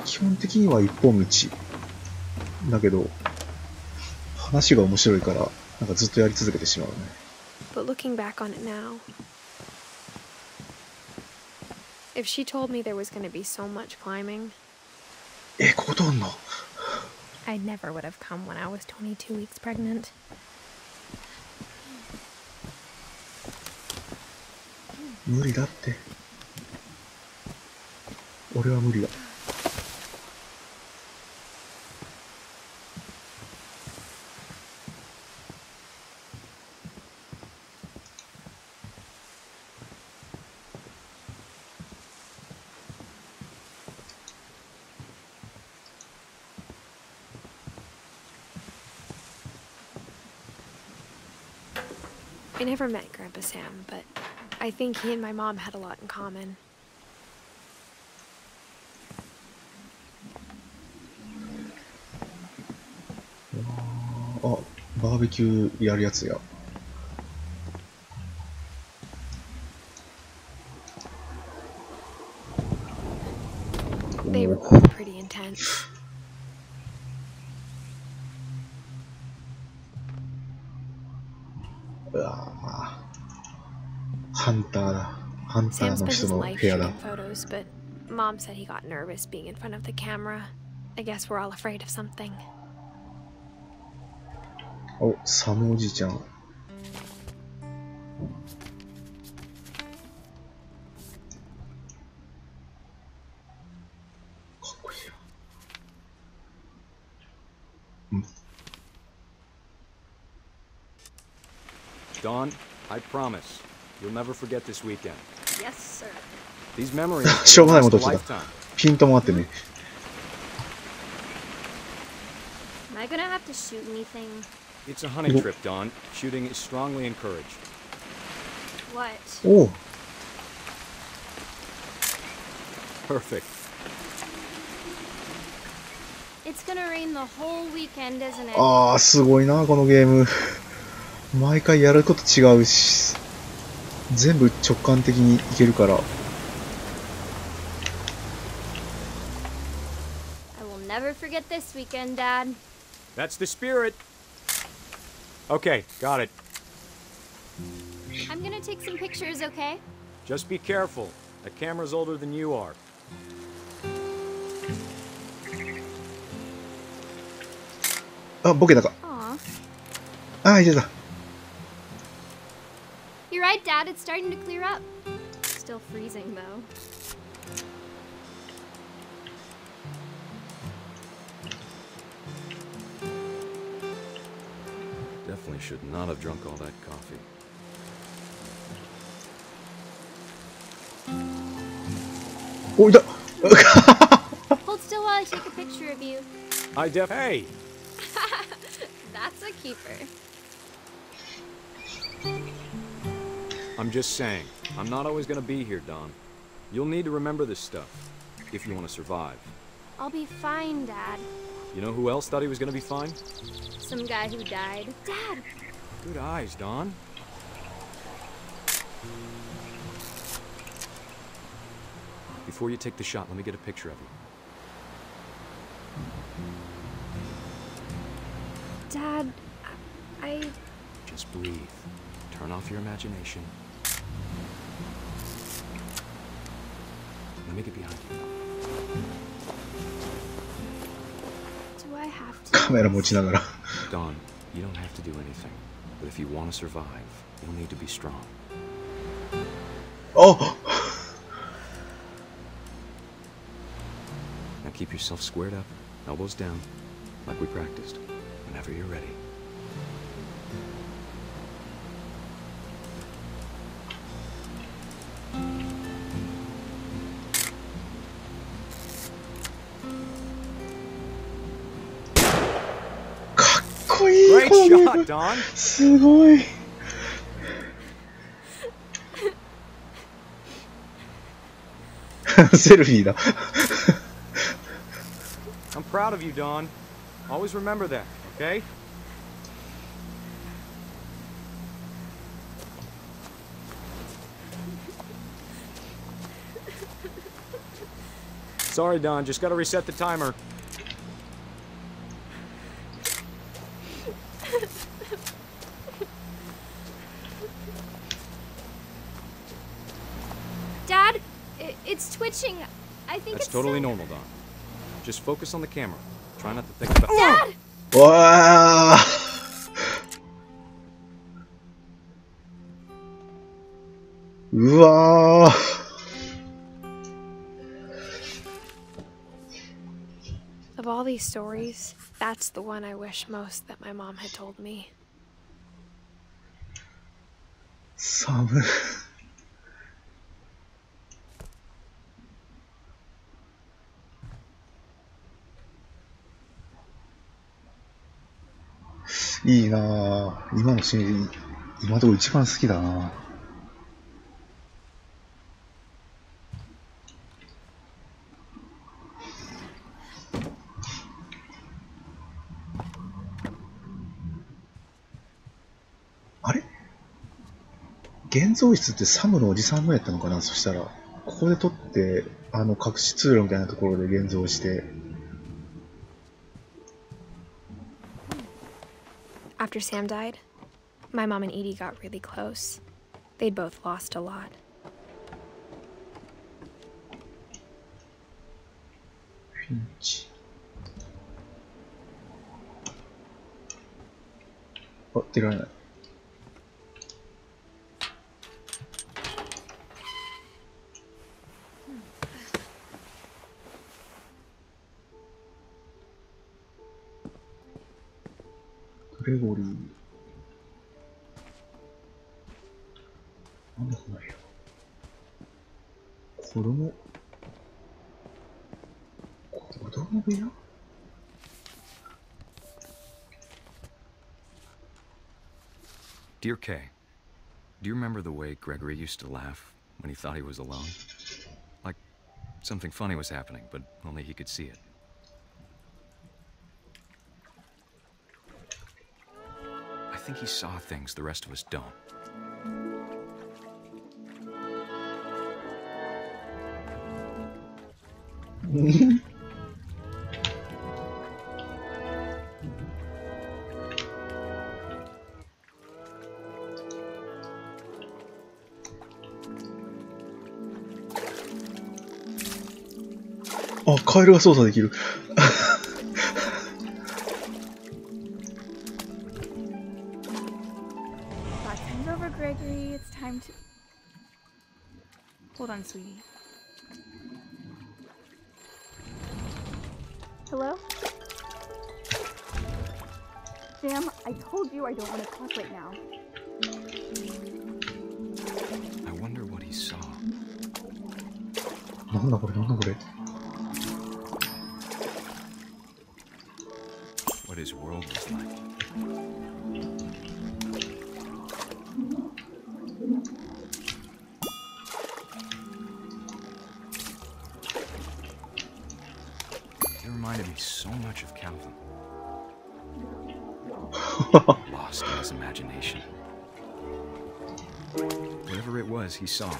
基本的には一本道だけど、話が面白いから、なんかずっとやり続けてしまうね。But looking back on it now, if she told me there was going to be so much climbing, ここ通んの？ I never would have come when I was 22 weeks pregnant. 無理だって。俺は無理だ。I never met Grandpa Sam, but I think he and my mom had a lot in common. あ、バーベキューやるやつや。They were pretty intense. うわぁ。ハンターだ。ハンターの人の部屋だ。photos, but Mom said he got nervous being in front of the camera. I guess we're all afraid of something. お、サムおじいちゃん。かっこいいよ。ん Dawn, I promise you'll never forget this weekend. Yes, sir. These memories しょう will がないこ last と a してた。 lifetime. ピントもあってね。Am I gonna have to shoot anything? It's a hunting trip, Dawn. Shooting is strongly encouraged. What? おう。 Perfect. It's gonna rain the whole weekend, isn't it? ああ、すごいな、このゲーム。毎回やること違うし、全部直感的にいけるから。I will never forget this weekend, Dad. That's the spirit. Okay, got it. I'm gonna take some pictures, okay? Just be careful. That camera's older than you are. あ、ボケたか。 Aw. ああ、いけた。 You're right, Dad. It's starting to clear up. Still freezing, though. Definitely should not have drunk all that coffee. お、いた。 Hold still while I take a picture of you. Hey! That's a keeper. I'm just saying, I'm not always gonna be here, Dawn. You'll need to remember this stuff, if you want to survive. I'll be fine, Dad. You know who else thought he was gonna be fine? Some guy who died. Dad! Good eyes, Dawn. Before you take the shot, let me get a picture of you. Dad, I... Just breathe. Turn off your imagination. Let me get behind you. Do I have to... カメラ持ちながら。 Dawn, you don't have to do anything. But if you want to survive, you'll need to be strong. お Now keep yourself squared up, elbows down, like we practiced. Whenever you're ready. Great shot, Dawn. すごい。セルフィーだ。I'm proud of you, Dawn. Always remember that, okay? Sorry, Dawn. Just gotta reset the timer. Dad, it's twitching. I think That's it's totally so... normal, Dawn. Just focus on the camera. Try not to think about... Dad! わあ。うわあ。Of all these stories, that's the one I wish most that my mom had told me. 寒い。いいなぁ。今のシーン、今のところ一番好きだなぁ。あれ？現像室ってサムのおじさんのやったのかな？そしたら、ここで撮って、隠し通路みたいなところで現像して。After Sam died, my mom and Edie got really close. They'd both lost a lot. Finch. あ、出られない。グレゴリー。なんだこの部屋。子供部屋？ Dear Kay, do you remember the way Gregory used to laugh when he thought he was alone? Like something funny was happening, but only he could see it. I think he saw things the rest of us don't.あ、カエルが操作できる。Send over Gregory. It's time to. Hold on, sweetie. Hello? Sam, I told you I don't want to talk right now. I wonder what he saw. なんだこれ、なんだこれ。What his world was like. He reminded me so much of Calvin. Lost in his imagination. Whatever it was, he saw.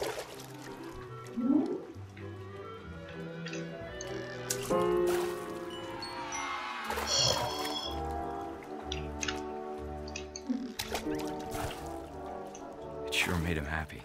It sure made him happy.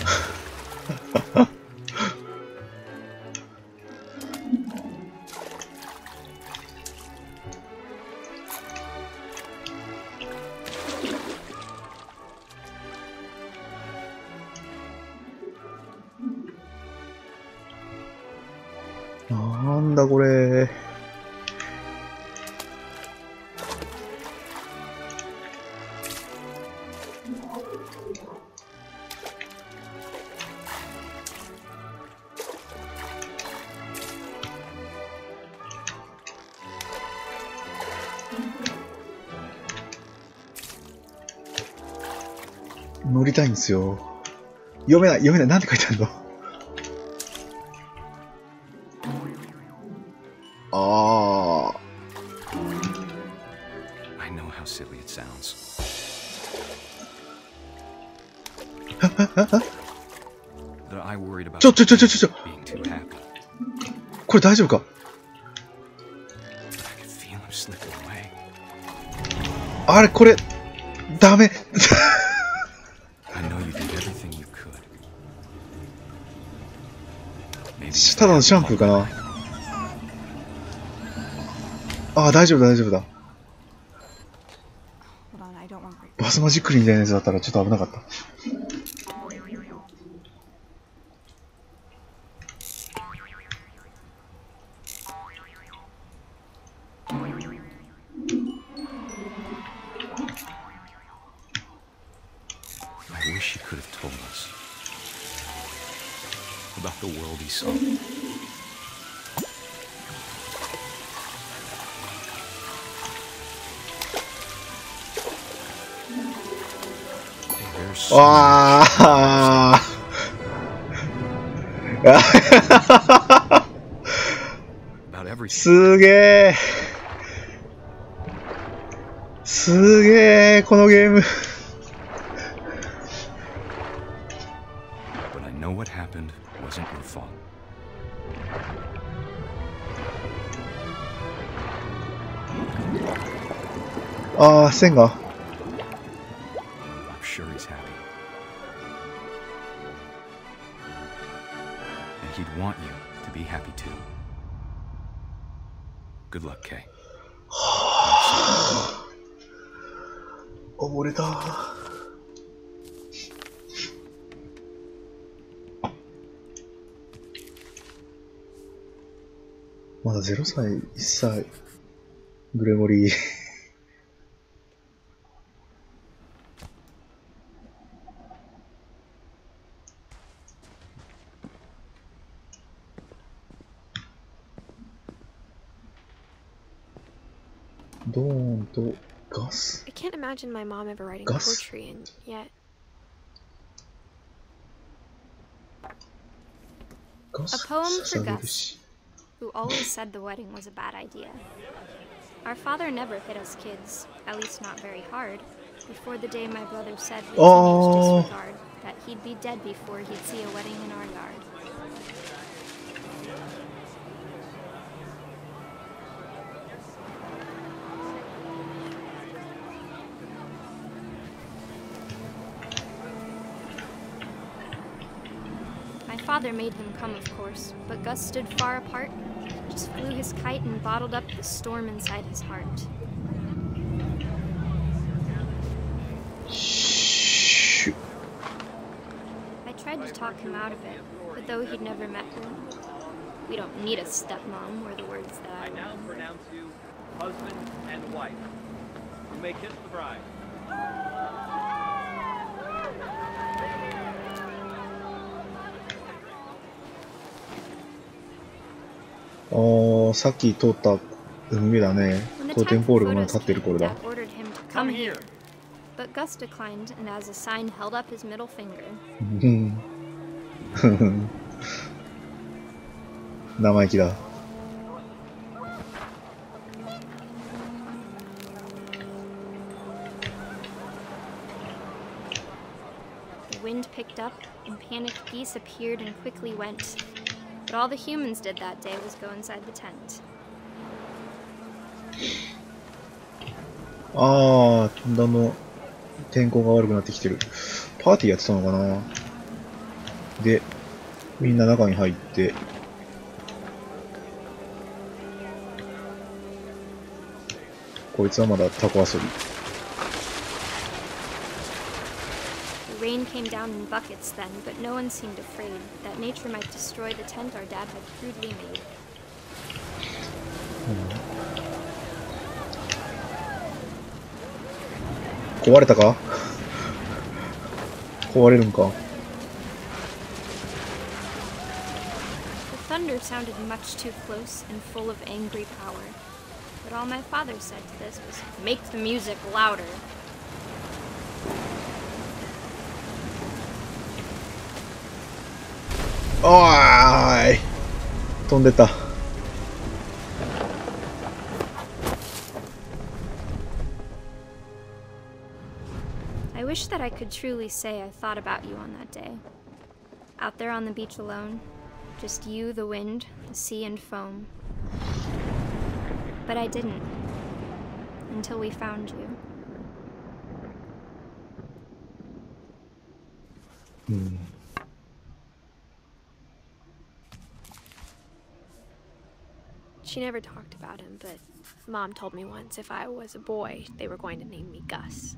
なんだこれ。乗りたいんですよ。読めない、なんて書いてあるの？ああ。I know how silly it sounds. ちょ。これ大丈夫か？あれ、これ、ダメ。ただのシャンプーかな。ああ、大丈夫だ。バスマジックリみたいなやつだったらちょっと危なかった。I wish he could have told us about the world he saw.ああ。すげえこのゲーム。But I know what happened wasn't your fault. ああ、線が。I'm sure want you to be happy too. Good luck, Kay. 溺れた。まだ0歳、1歳、グレゴリー。ドーンとガス。I can't imagine my mom ever writing poetry, and yet. ガス A poem for Gus, who always said the wedding was a bad idea. Our father never hit us kids, at least not very hard, before the day my brother said with teenage disregard that he'd be dead before he'd see a wedding in our yard. My father made him come, of course, but Gus stood far apart, just flew his kite and bottled up the storm inside his heart. Shoot. I tried to talk him out of it, but though he'd never met her, we don't need a stepmom, were the words that I now pronounce you husband and wife. You may kiss the bride. さっき通った海だね。トーテンポールがまだ立ってる頃だ。Come here. But Gus declined, and as a sign held up his middle finger. 生意気だ。The wind picked up, and panicked geese appeared and quickly went. But all the humans did that day was go inside the tent. だんだん天候が悪くなってきてる。パーティーやってたのかな。で、みんな中に入って、こいつはまだタコ遊び。The rain came down in buckets then, but no one seemed afraid that nature might destroy the tent our dad had crudely made. 壊れたか？壊れるんか？ The thunder sounded much too close and full of angry power. But all my father said to this was, "Make the music louder." おーい、飛んでた。I wish that I could truly say I thought about you on that day. Out there on the beach alone, just you, the wind, the sea, and foam. But I didn't, until we found you. She never talked about him, but Mom told me once if I was a boy, they were going to name me Gus.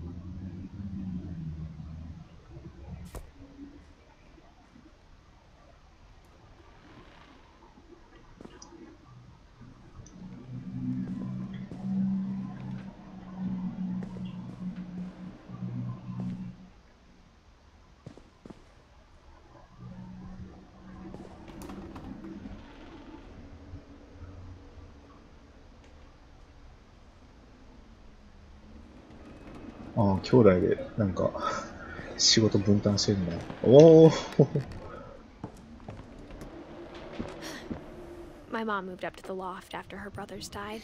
ああ、兄弟でなんか仕事分担してるんだ。おお。My mom moved up to the loft after her brothers died.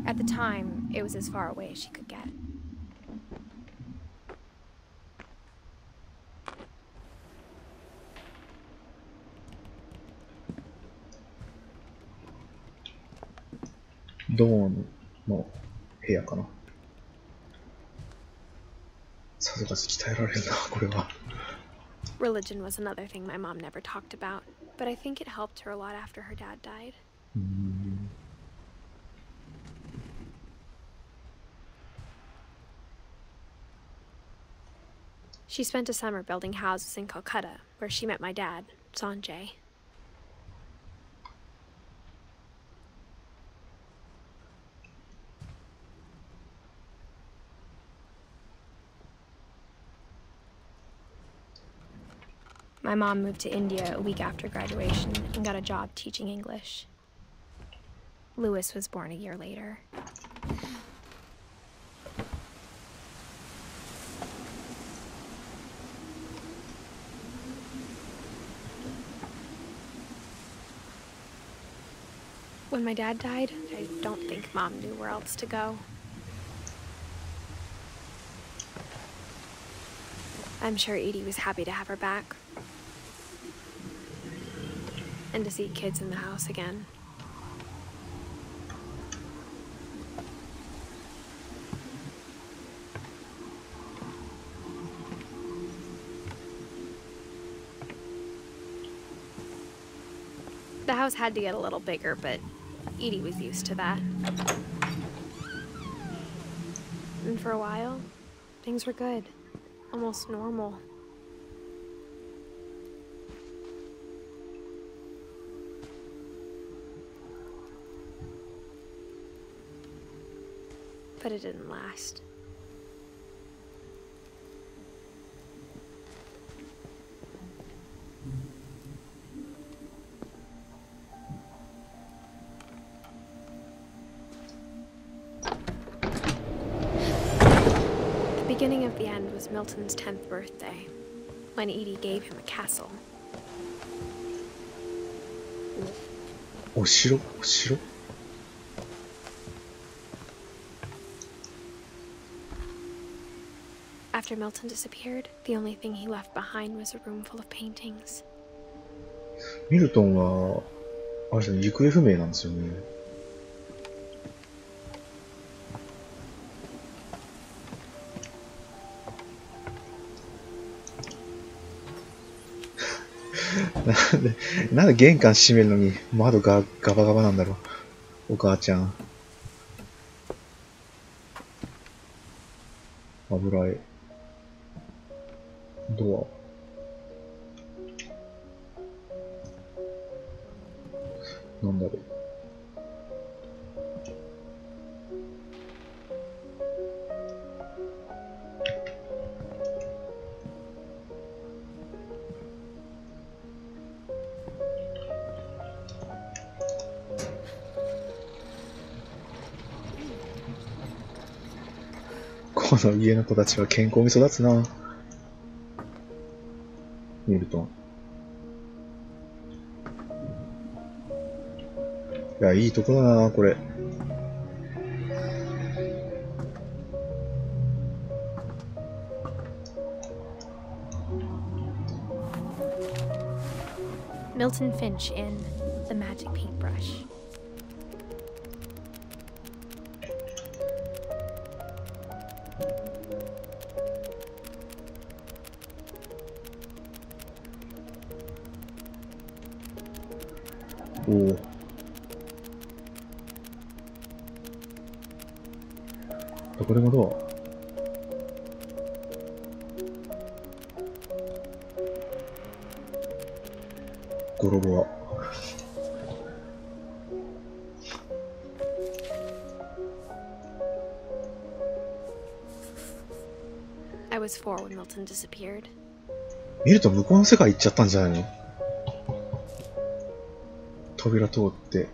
At the time, it was as far away as she could get. ドーンの部屋かな。さぞかし鍛えられるな、これは。Religion was another thing my mom never talked about, but I think it helped her a lot after her dad died. She spent a summer building houses in Calcutta, where she met my dad, Sanjay. My mom moved to India a week after graduation and got a job teaching English. Louis was born a year later. When my dad died, I don't think Mom knew where else to go. I'm sure Edie was happy to have her back. And to see kids in the house again. The house had to get a little bigger, but Edie was used to that. And for a while, things were good. Almost normal. But it didn't last. The beginning of the end was Milton's 10th birthday, when Edie gave him a castle. お城 After Milton disappeared, the only thing he left behind was a room full of paintings. ミルトンは、あれですね、行方不明なんですよね。なんで玄関閉めるのに窓がガバガバなんだろう。お母ちゃん。油絵。ドア。なんだろう。この家の子たちは健康に育つな。ミルトン。いや、いいとこだな、これ。Milton Finch in The Magic Paintbrush.おお。これもどうゴロゴロ。I was 4 when Milton disappeared. 見ると向こうの世界行っちゃったんじゃないの？扉通って。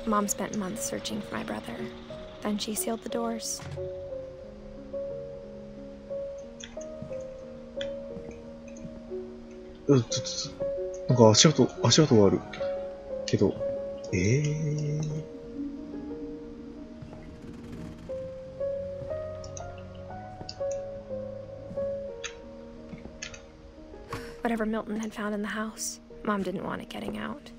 Mom spent months searching for my brother. Then she sealed the doors. なんか足跡があるけど、Whatever Milton had found in the house, Mom didn't want it getting out.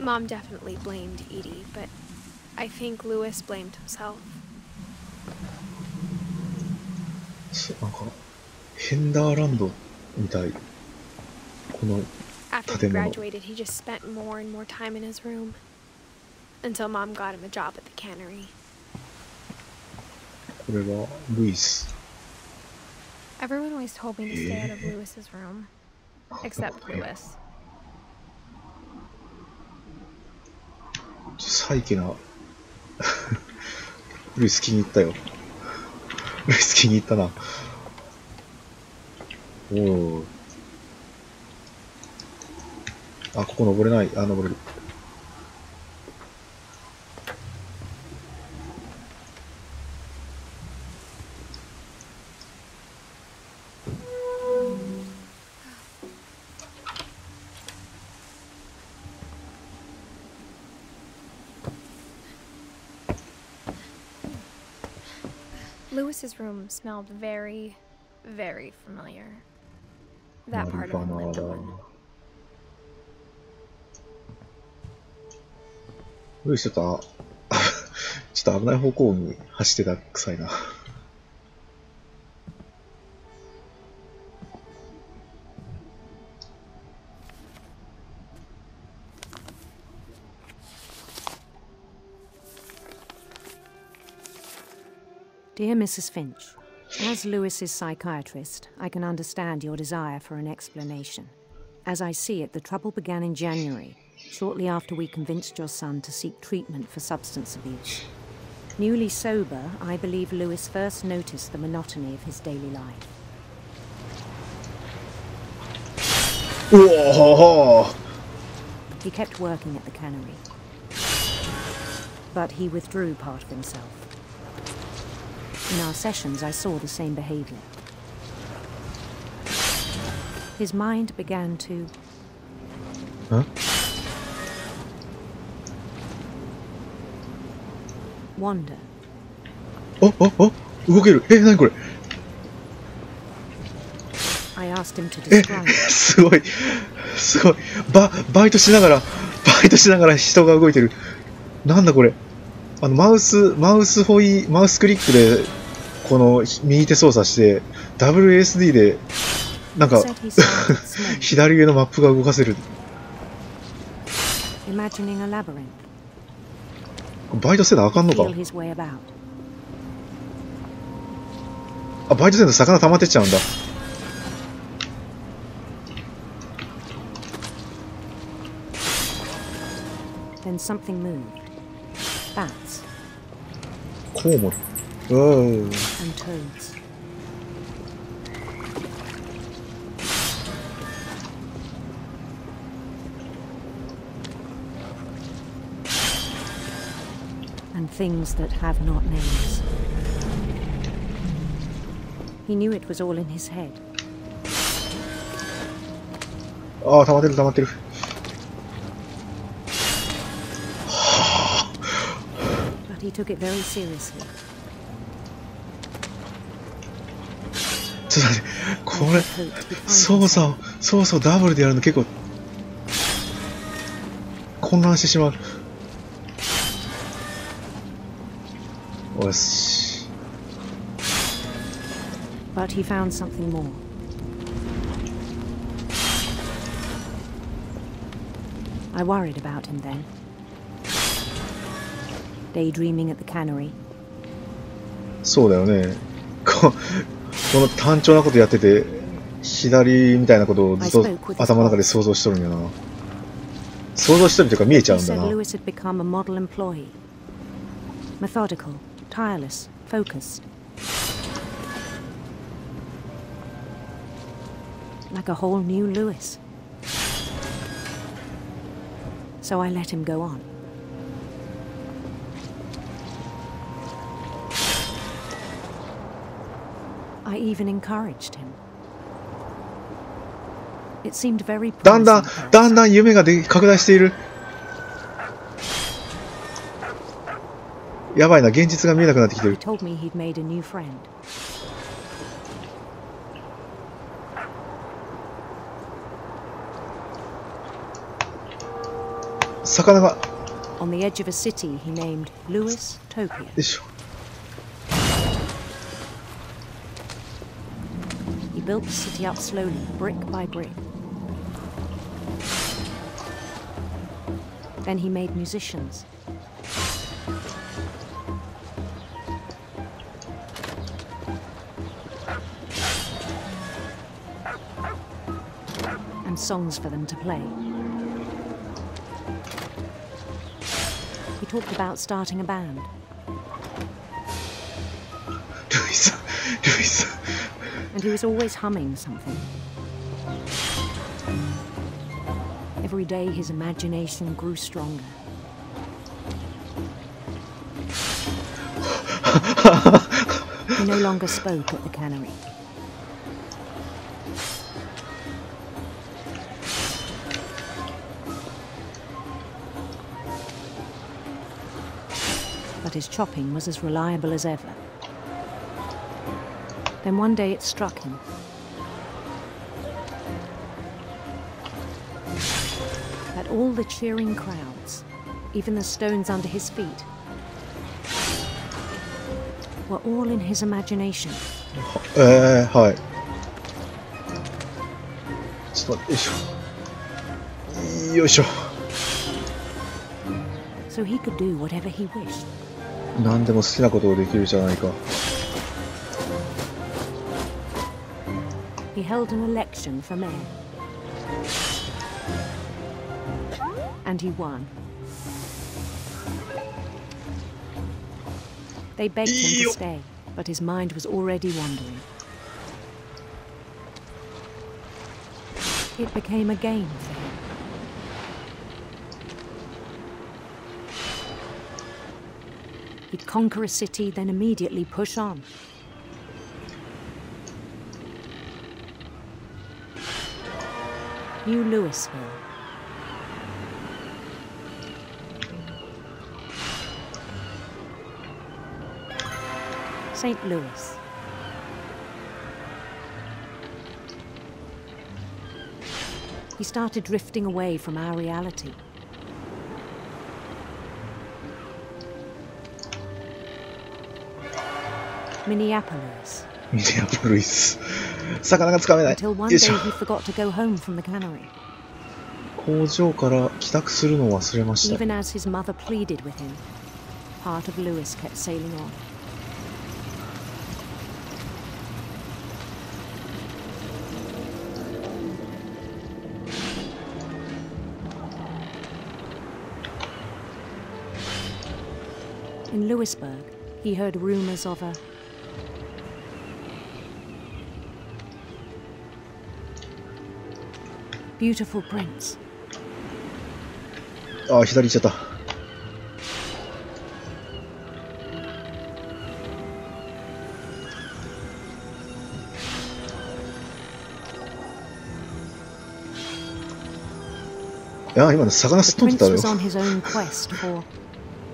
Mom definitely blamed Edie, but I think Lewis blamed himself. なんかヘンダーランドみたい。この After he graduated, he just spent more and more time in his room until Mom got him a job at the cannery. これはルイス。 Everyone always told me to stay out of Lewis's room, except Lewis. サイケなルイス気に入ったよ。ルイス気に入ったな。おお。あ、ここ登れない。あ、登れる。Lewis's room smelled very, very familiar. That part of him lived on. ルイスちょっと危ない方向に走ってた臭いな。Dear Mrs. Finch, as Lewis's psychiatrist, I can understand your desire for an explanation. As I see it, the trouble began in January, shortly after we convinced your son to seek treatment for substance abuse. Newly sober, I believe Lewis first noticed the monotony of his daily life. Whoa. He kept working at the cannery, but he withdrew part of himself. In our sessions, I saw the same behavior. His mind began to... Huh? Wander. Oh! 動ける。何これ。 I asked him to describe. すごい。バイトしながら人が動いてる。なんだこれ。マウスクリックでこの右手操作して WASD でなんか左上のマップが動かせる。バイトせなあかんのか。あ、バイトせんと魚溜まってっちゃうんだ。Then something moved. Bats. コウモリ。And toads. And things that have not names. He knew it was all in his head. ああ、溜まってる。He took it very seriously. ちょっと待って、これ操作ダブルでやるの結構混乱してしまう。よし。But he found something more. I worried about him then. Daydreaming at the cannery. そうだよね。この単調なことやってて、左みたいなことをずっと頭の中で想像しとるんやな。想像しとるというか見えちゃうんだな。He said Lewis had become a model employee. Methodical, tireless, focused. Like a whole new Lewis. So I let him go on. I even encouraged him. It seemed very promising. だんだん夢が拡大している。やばいな、現実が見えなくなってきてる。He told me he'd made a new friend. 魚が。On the edge of a city he named Lewis Topia. よいしょ。He built the city up slowly, brick by brick. Then he made musicians. And songs for them to play. He talked about starting a band. Louis. And he was always humming something. Every day his imagination grew stronger. He no longer spoke at the cannery. But his chopping was as reliable as ever. Then one day it struck him. That all the cheering crowds, even the stones under his feet, were all in his imagination. はい。ちょっと待って、よいしょ。よいしょ。So he could do whatever he wished. 何でも好きなことをできるじゃないか。He held an election for mayor. And he won. They begged him to stay, but his mind was already wandering. It became a game for him. He'd conquer a city, then immediately push on. New Louisville. St. Louis. He started drifting away from our reality. Minneapolis. Minneapolis. 魚がつかめない。 Until one day he forgot to go home from the cannery. 工場から帰宅するのを忘れました。 Even as his mother pleaded with him, part of Lewis kept sailing on. In Louisburg, he heard rumors of a beautiful prince. あ、左行っちゃった。いや、今の魚すっ飛んでたよ。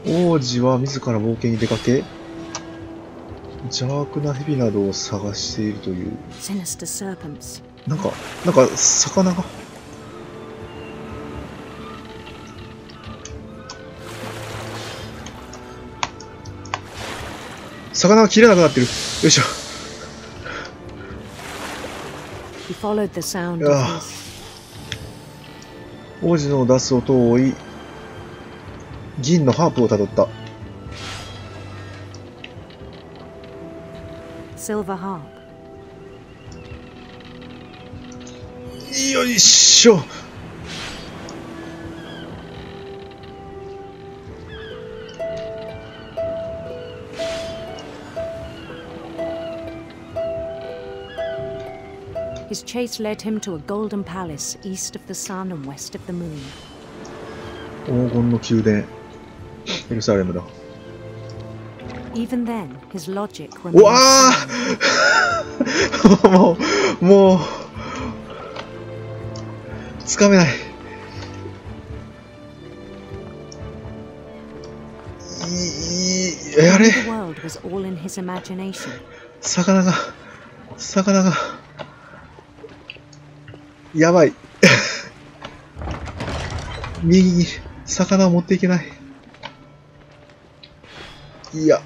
王子は自ら冒険に出かけ、邪悪な蛇などを探しているという。なんか魚が。魚が切れなくなってる。よいしょ。王子の出す音を追い、銀のハープをたどった。よいしょ。His chase led him to a golden palace east of the sun and west of the moon. 黄金の宮殿、エルサレムだ。Even then, his logic remained. うわあもうつかめない。あれ？魚がやばい。右に魚を持っていけない。いや。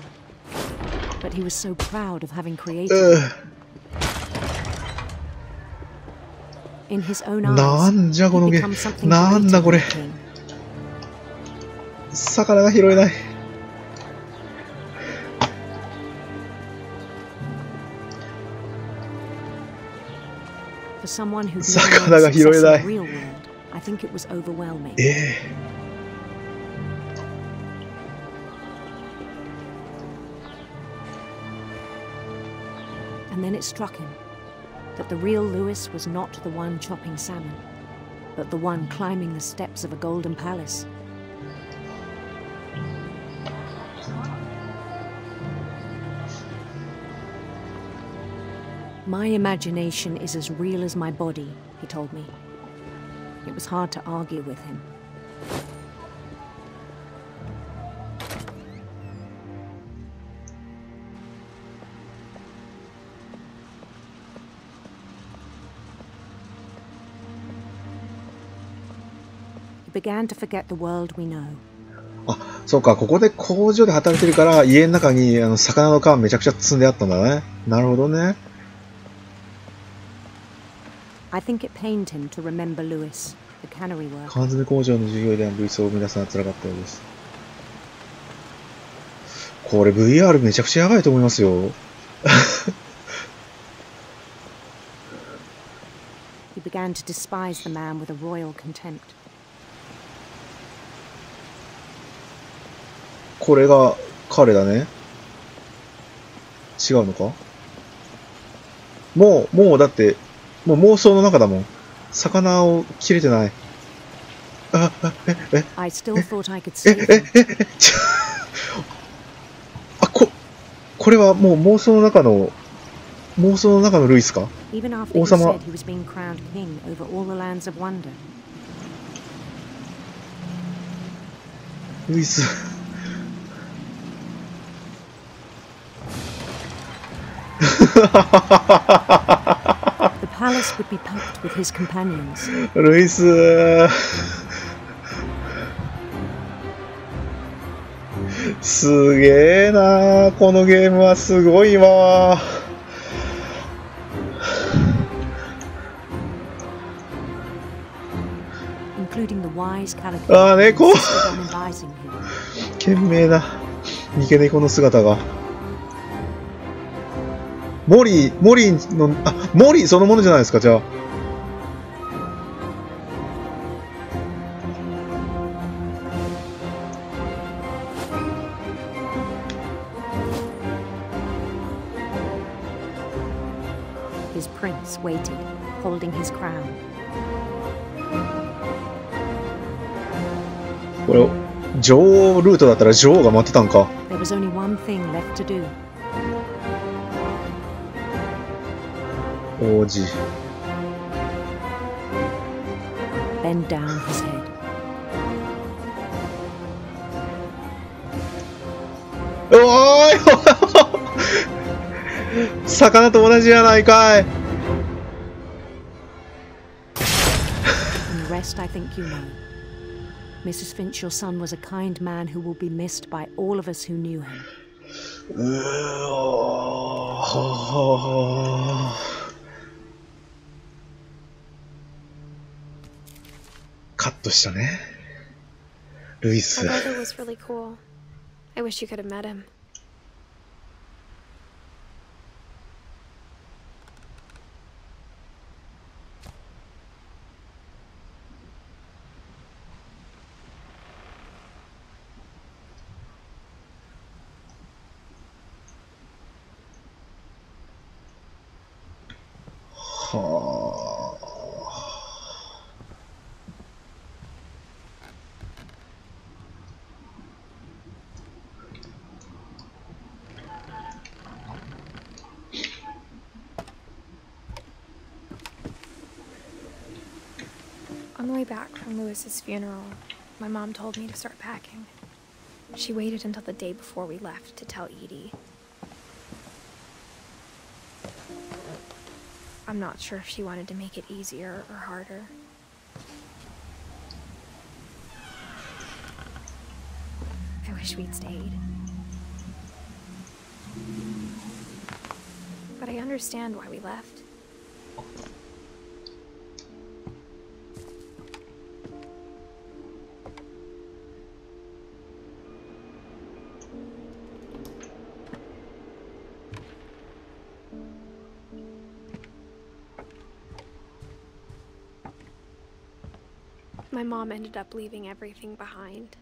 But he was so proud of having created in his own eyes. なんじゃこのゲーム。なんだこれ。魚が拾えない。魚が拾えない。And then it struck him that the real Lewis was not the one chopping salmon, but the one climbing the steps of a golden palace. My imagination is as real as my body, he told me. It was hard to argue with him. He began to forget the world we know. あ、そうか、ここで工場で働いてるから家の中に魚の缶めちゃくちゃ積んであったんだね。なるほどね。I think it pained him to remember Lewis, the cannery worker. 缶詰工場の授業でルイスを生み出すのは辛かったようです。これ VR めちゃくちゃやばいと思いますよ。He began to despise the man with a royal contempt. これが彼だね。違うのか？もうだって、もう妄想の中だもん。魚を切れてない。I still thought I could see. あ、これはもう妄想の中のルイスか？王様。ルイス。The palace would be packed with his companions. ルイス。すげえな、このゲームはすごいわ。ああ、猫。賢明な三毛猫の姿が。モリそのものじゃないですか、じゃあ。His prince waited, holding his crown. これ、女王ルートだったら女王が待ってたんか。There was only one thing left to do. 王子。Bend down his head. おーい魚と同じやないかい。 And the rest I think you know. Mrs. Finch, your son was a kind man who will be missed by all of us who knew him. カットしたね。ルイス。My brother was really cool. I wish you could have met him. On the way back from Lewis's funeral, my mom told me to start packing. She waited until the day before we left to tell Edie. I'm not sure if she wanted to make it easier or harder. wish we'd stayed. But I understand why we left. My mom ended up leaving everything behind.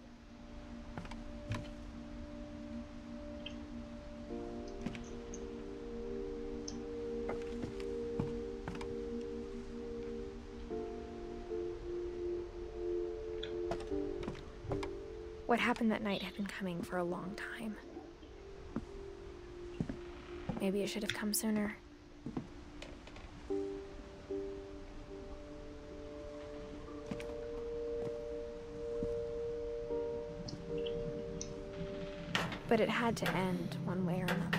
What happened that night had been coming for a long time. Maybe it should have come sooner. But it had to end one way or another.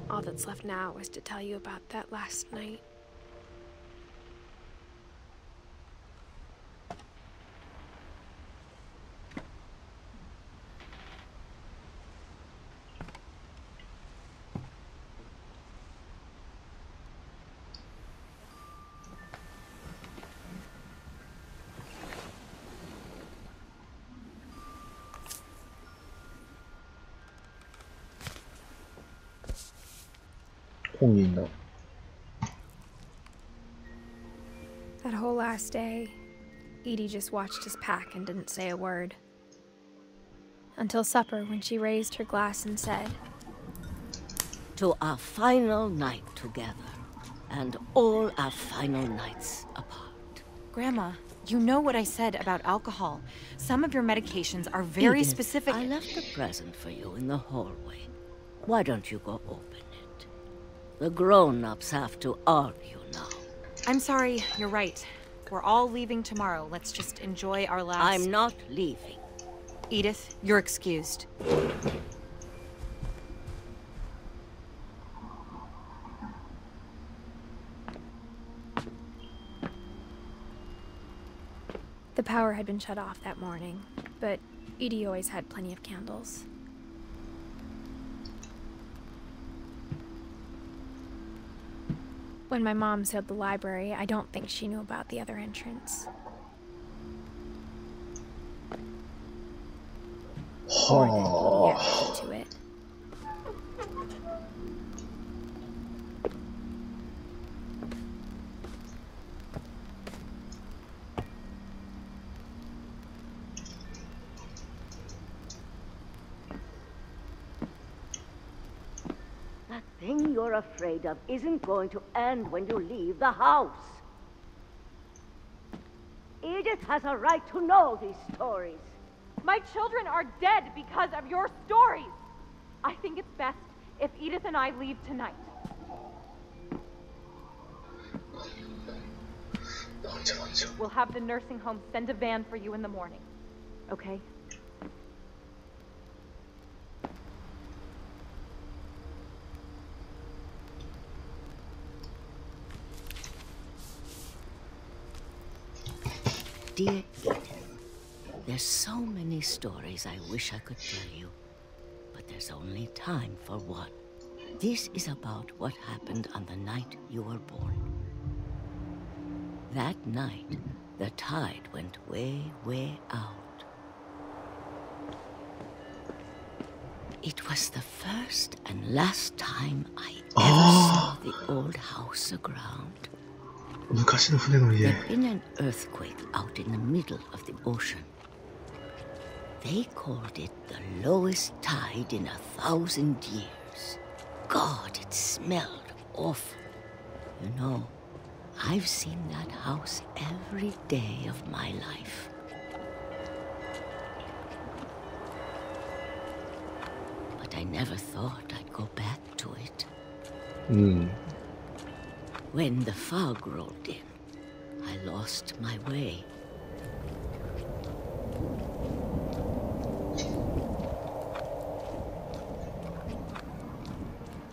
All that's left now is to tell you about that last night. That whole last day, Edie just watched us pack and didn't say a word. Until supper, when she raised her glass and said, "To our final night together, and all our final nights apart." Grandma, you know what I said about alcohol. Some of your medications are very Edith, specific. I left a present for you in the hallway. Why don't you go open it? The grown-ups have to argue now. I'm sorry, you're right. We're all leaving tomorrow. Let's just enjoy our last... I'm not leaving. Edith, you're excused. The power had been shut off that morning, but Edie always had plenty of candles. When my mom sealed the library, I don't think she knew about the other entrance. Or that Edie had the key to it. That thing you're afraid of isn't going to end when you leave the house. Edith has a right to know these stories. My children are dead because of your stories. I think it's best if Edith and I leave tonight. We'll have the nursing home send a van for you in the morning, okay? Dear Edith, there's so many stories I wish I could tell you, but there's only time for one. This is about what happened on the night you were born. That night, the tide went way, way out. It was the first and last time I ever saw the old house aground. There'd been an earthquake out in the middle of the ocean. They called it the lowest tide in 1,000 years. God, it smelled awful. You know, I've seen that house every day of my life. But I never thought I'd go back to it. When the fog rolled in, I lost my way.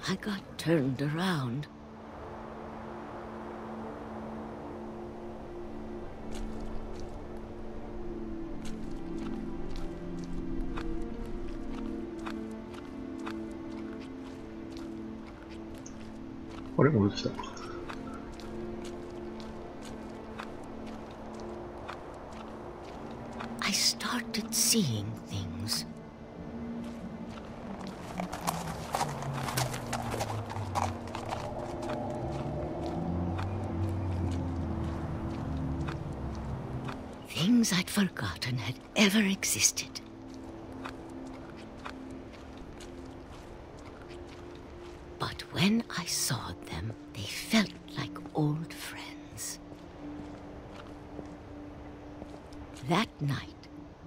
I got turned around. あれ戻ってきた。I started seeing things. Things I'd forgotten had ever existed. But when I saw them, they felt like old friends. That night,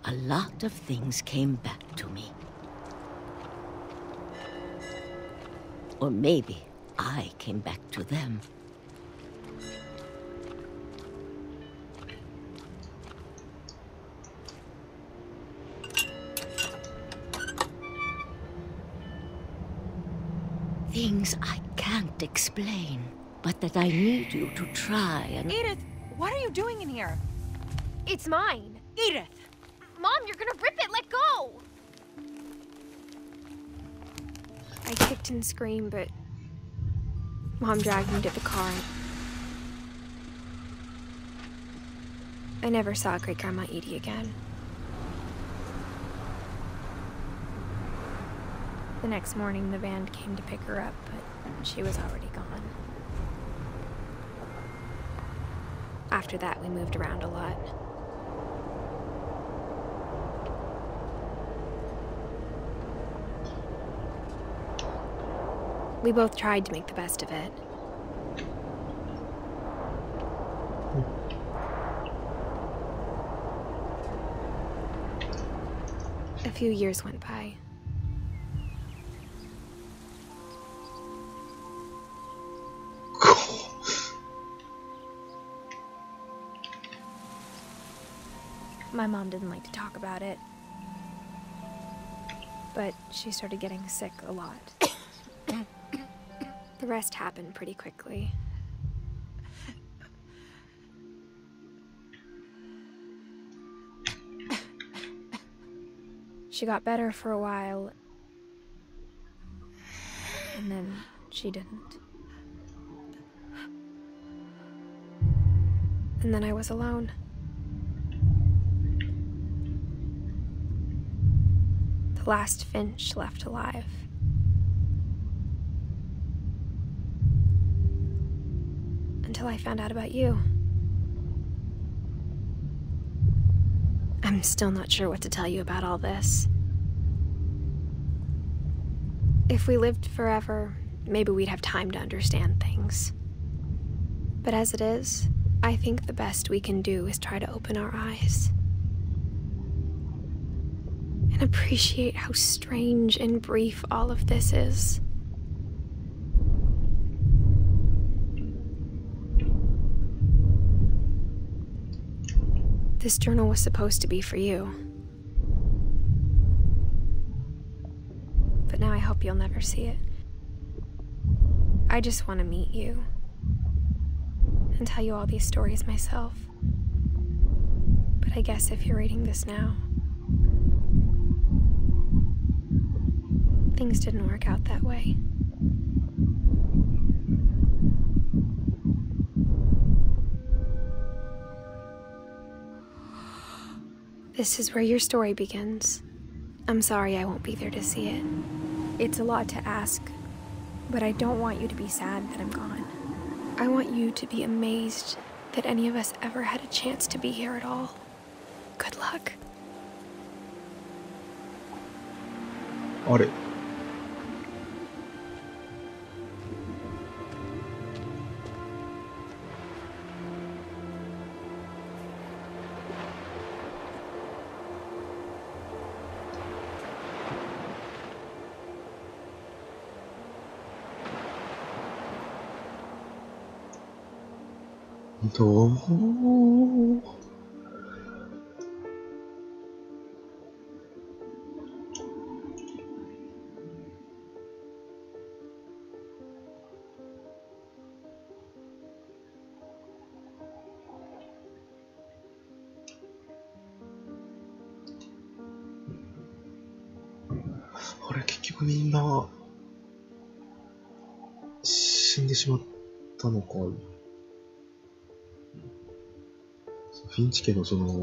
a lot of things came back to me. Or maybe I came back to them. Things I can't explain, but that I need you to try and... Edith, what are you doing in here? It's mine. Edith! Mom, you're gonna rip it! Let go! I kicked and screamed, but Mom dragged me to the car. I never saw Great-Grandma Edie again. The next morning, the van came to pick her up, but she was already gone. After that, we moved around a lot. We both tried to make the best of it. A few years went by. My mom didn't like to talk about it, but she started getting sick a lot. The rest happened pretty quickly. She got better for a while, and then she didn't. And then I was alone. The last Finch left alive. Until I found out about you. I'm still not sure what to tell you about all this. If we lived forever, maybe we'd have time to understand things. But as it is, I think the best we can do is try to open our eyes. And appreciate how strange and brief all of this is. This journal was supposed to be for you. But now I hope you'll never see it. I just want to meet you and tell you all these stories myself. But I guess if you're reading this now, things didn't work out that way. This is where your story begins. I'm sorry I won't be there to see it. It's a lot to ask, but I don't want you to be sad that I'm gone. I want you to be amazed that any of us ever had a chance to be here at all. Good luck. あれどうあれ結局みんな死死んでしまったのか。フィンチ家のその、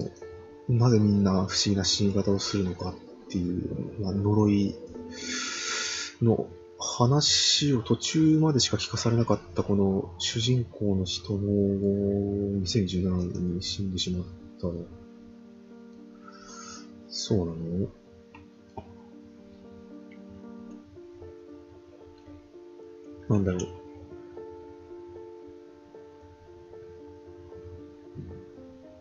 なぜみんな不思議な死に方をするのかっていう、まあ、呪いの話を途中までしか聞かされなかったこの主人公の人も2017年に死んでしまったの。そうなの？なんだろう。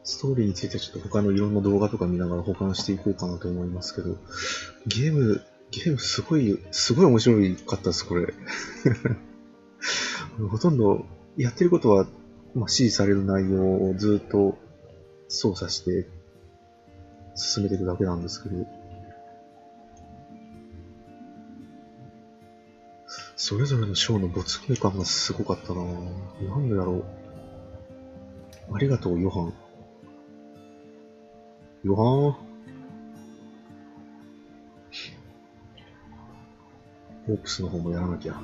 ストーリーについてはちょっと他のいろんな動画とか見ながら保管していこうかなと思いますけど、ゲームすごい面白かったです、これ。ほとんどやってることは、まあ、指示される内容をずっと操作して進めていくだけなんですけど、それぞれの章の没入感がすごかったなぁ。なんでだろう。ありがとう、ヨハン。ヨハン。ホープスの方もやらなきゃ。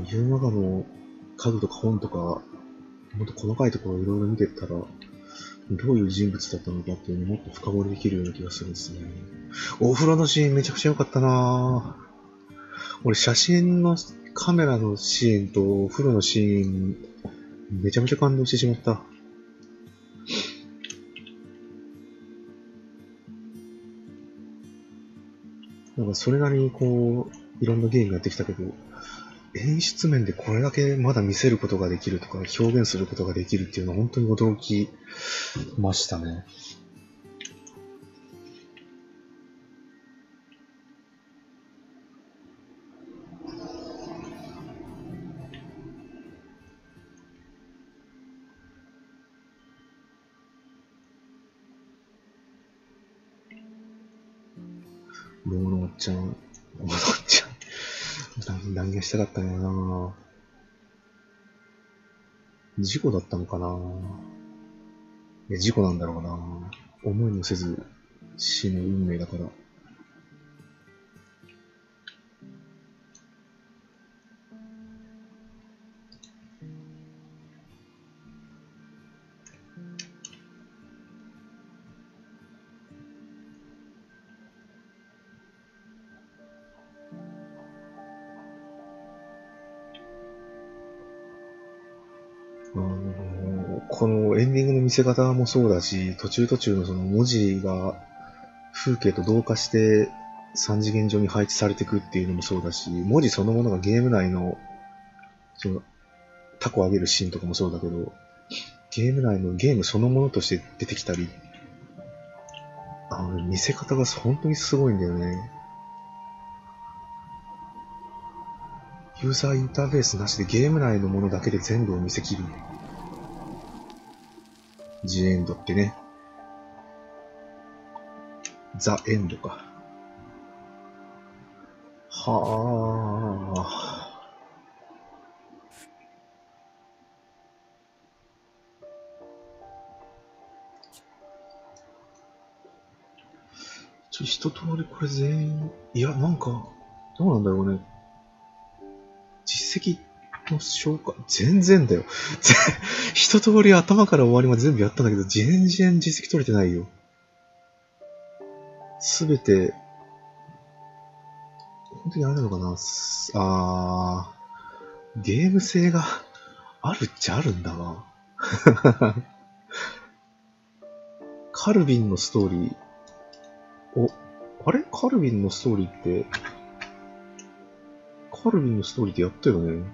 世の中の家具とか本とか、もっと細かいところをいろいろ見てったら、どういう人物だったのかっていうのをもっと深掘りできるような気がするんですね。お風呂のシーンめちゃくちゃ良かったなぁ。俺写真のカメラのシーンとお風呂のシーン、めちゃめちゃ感動してしまった。なんかそれなりにこう、いろんなゲームやってきたけど、演出面でこれだけまだ見せることができるとか表現することができるっていうのは本当に驚きましたね。ローのおっちゃん、何がしたかったんやな。事故だったのかな。いや、事故なんだろうな。思いもせず死ぬ運命だから。このエンディングの見せ方もそうだし、途中のその文字が風景と同化して3次元上に配置されていくっていうのもそうだし、文字そのものがゲーム内のそのタコを上げるシーンとかもそうだけど、ゲーム内のゲームそのものとして出てきたり、見せ方が本当にすごいんだよね。ユーザーインターフェースなしでゲーム内のものだけで全部を見せきる。ジエンドってね。ザ・エンドか。はあ。一通りこれ全員、いや、なんか、どうなんだろうね。実績の消化、全然だよ。一通り頭から終わりまで全部やったんだけど、全然実績取れてないよ。すべて、本当にあれなのかな。ゲーム性があるっちゃあるんだわ。カルビンのストーリー、あれカルビンのストーリーってやったよね。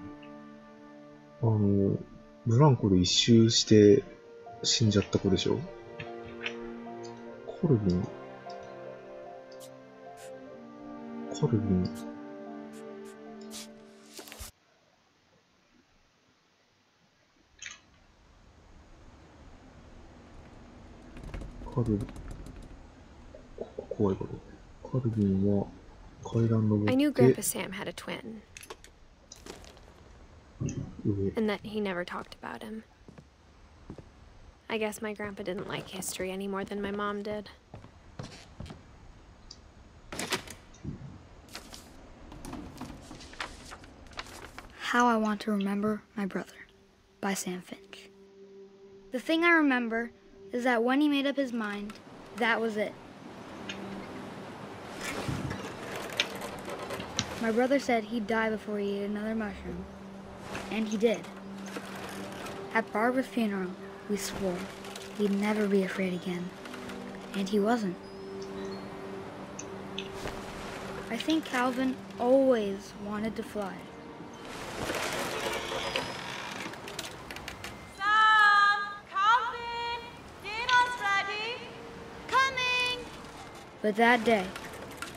ブランコで一周して死んじゃった子でしょ。カルビン。カル怖いこと。カルビンは階段登って。I knew Grandpa Sam had a twin. And that he never talked about him. I guess my grandpa didn't like history any more than my mom did. How I Want to Remember My Brother by Sam Finch. The thing I remember is that when he made up his mind, that was it. My brother said he'd die before he ate another mushroom, and he did. At Barbara's funeral, we swore he'd never be afraid again, and he wasn't. I think Calvin always wanted to fly. But that day,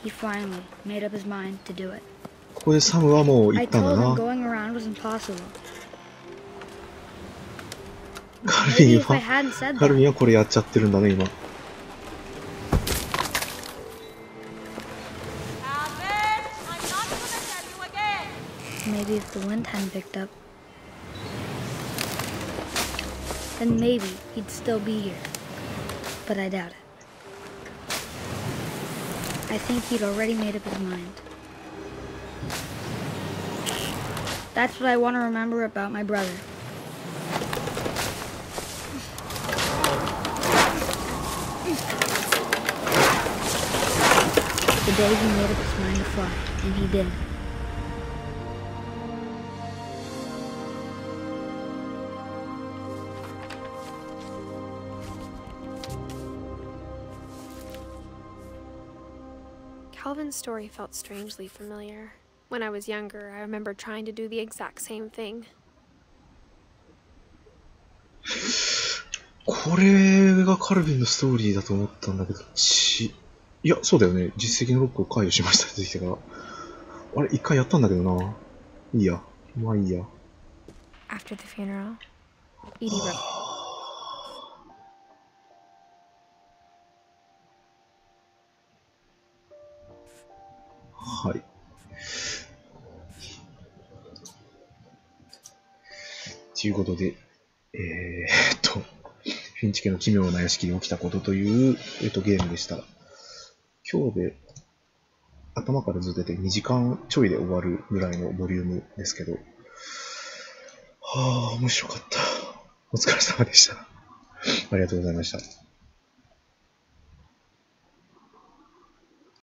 he finally made up his mind to do it. ここでサムはもう行 I ったんだ told him な。 going around was impossible. カル Maybe ビン if I は hadn't said カルビ that, ンはこれやっちゃってるんだね今。 maybe if the wind hadn't picked up, then maybe he'd still be here. But I doubt it. I think he'd already made up his mind. That's what I want to remember about my brother. The day he made up his mind to fly, and he did. Calvin's story felt strangely familiar. When I was younger, I remember trying to do the exact same thing. これがカルビンのストーリーだと思ったんだけど、いや、そうだよね。実績のロックを解除しましたって出てきたから。あれ、一回やったんだけどな。いいや。まあいいや。After the funeral, Edie wrote. はい。ということで、フィンチ家の奇妙な屋敷で起きたことという、ゲームでした。今日で頭からずっと出て2時間ちょいで終わるぐらいのボリュームですけど、はあ、面白かった。お疲れ様でした。ありがとうございました。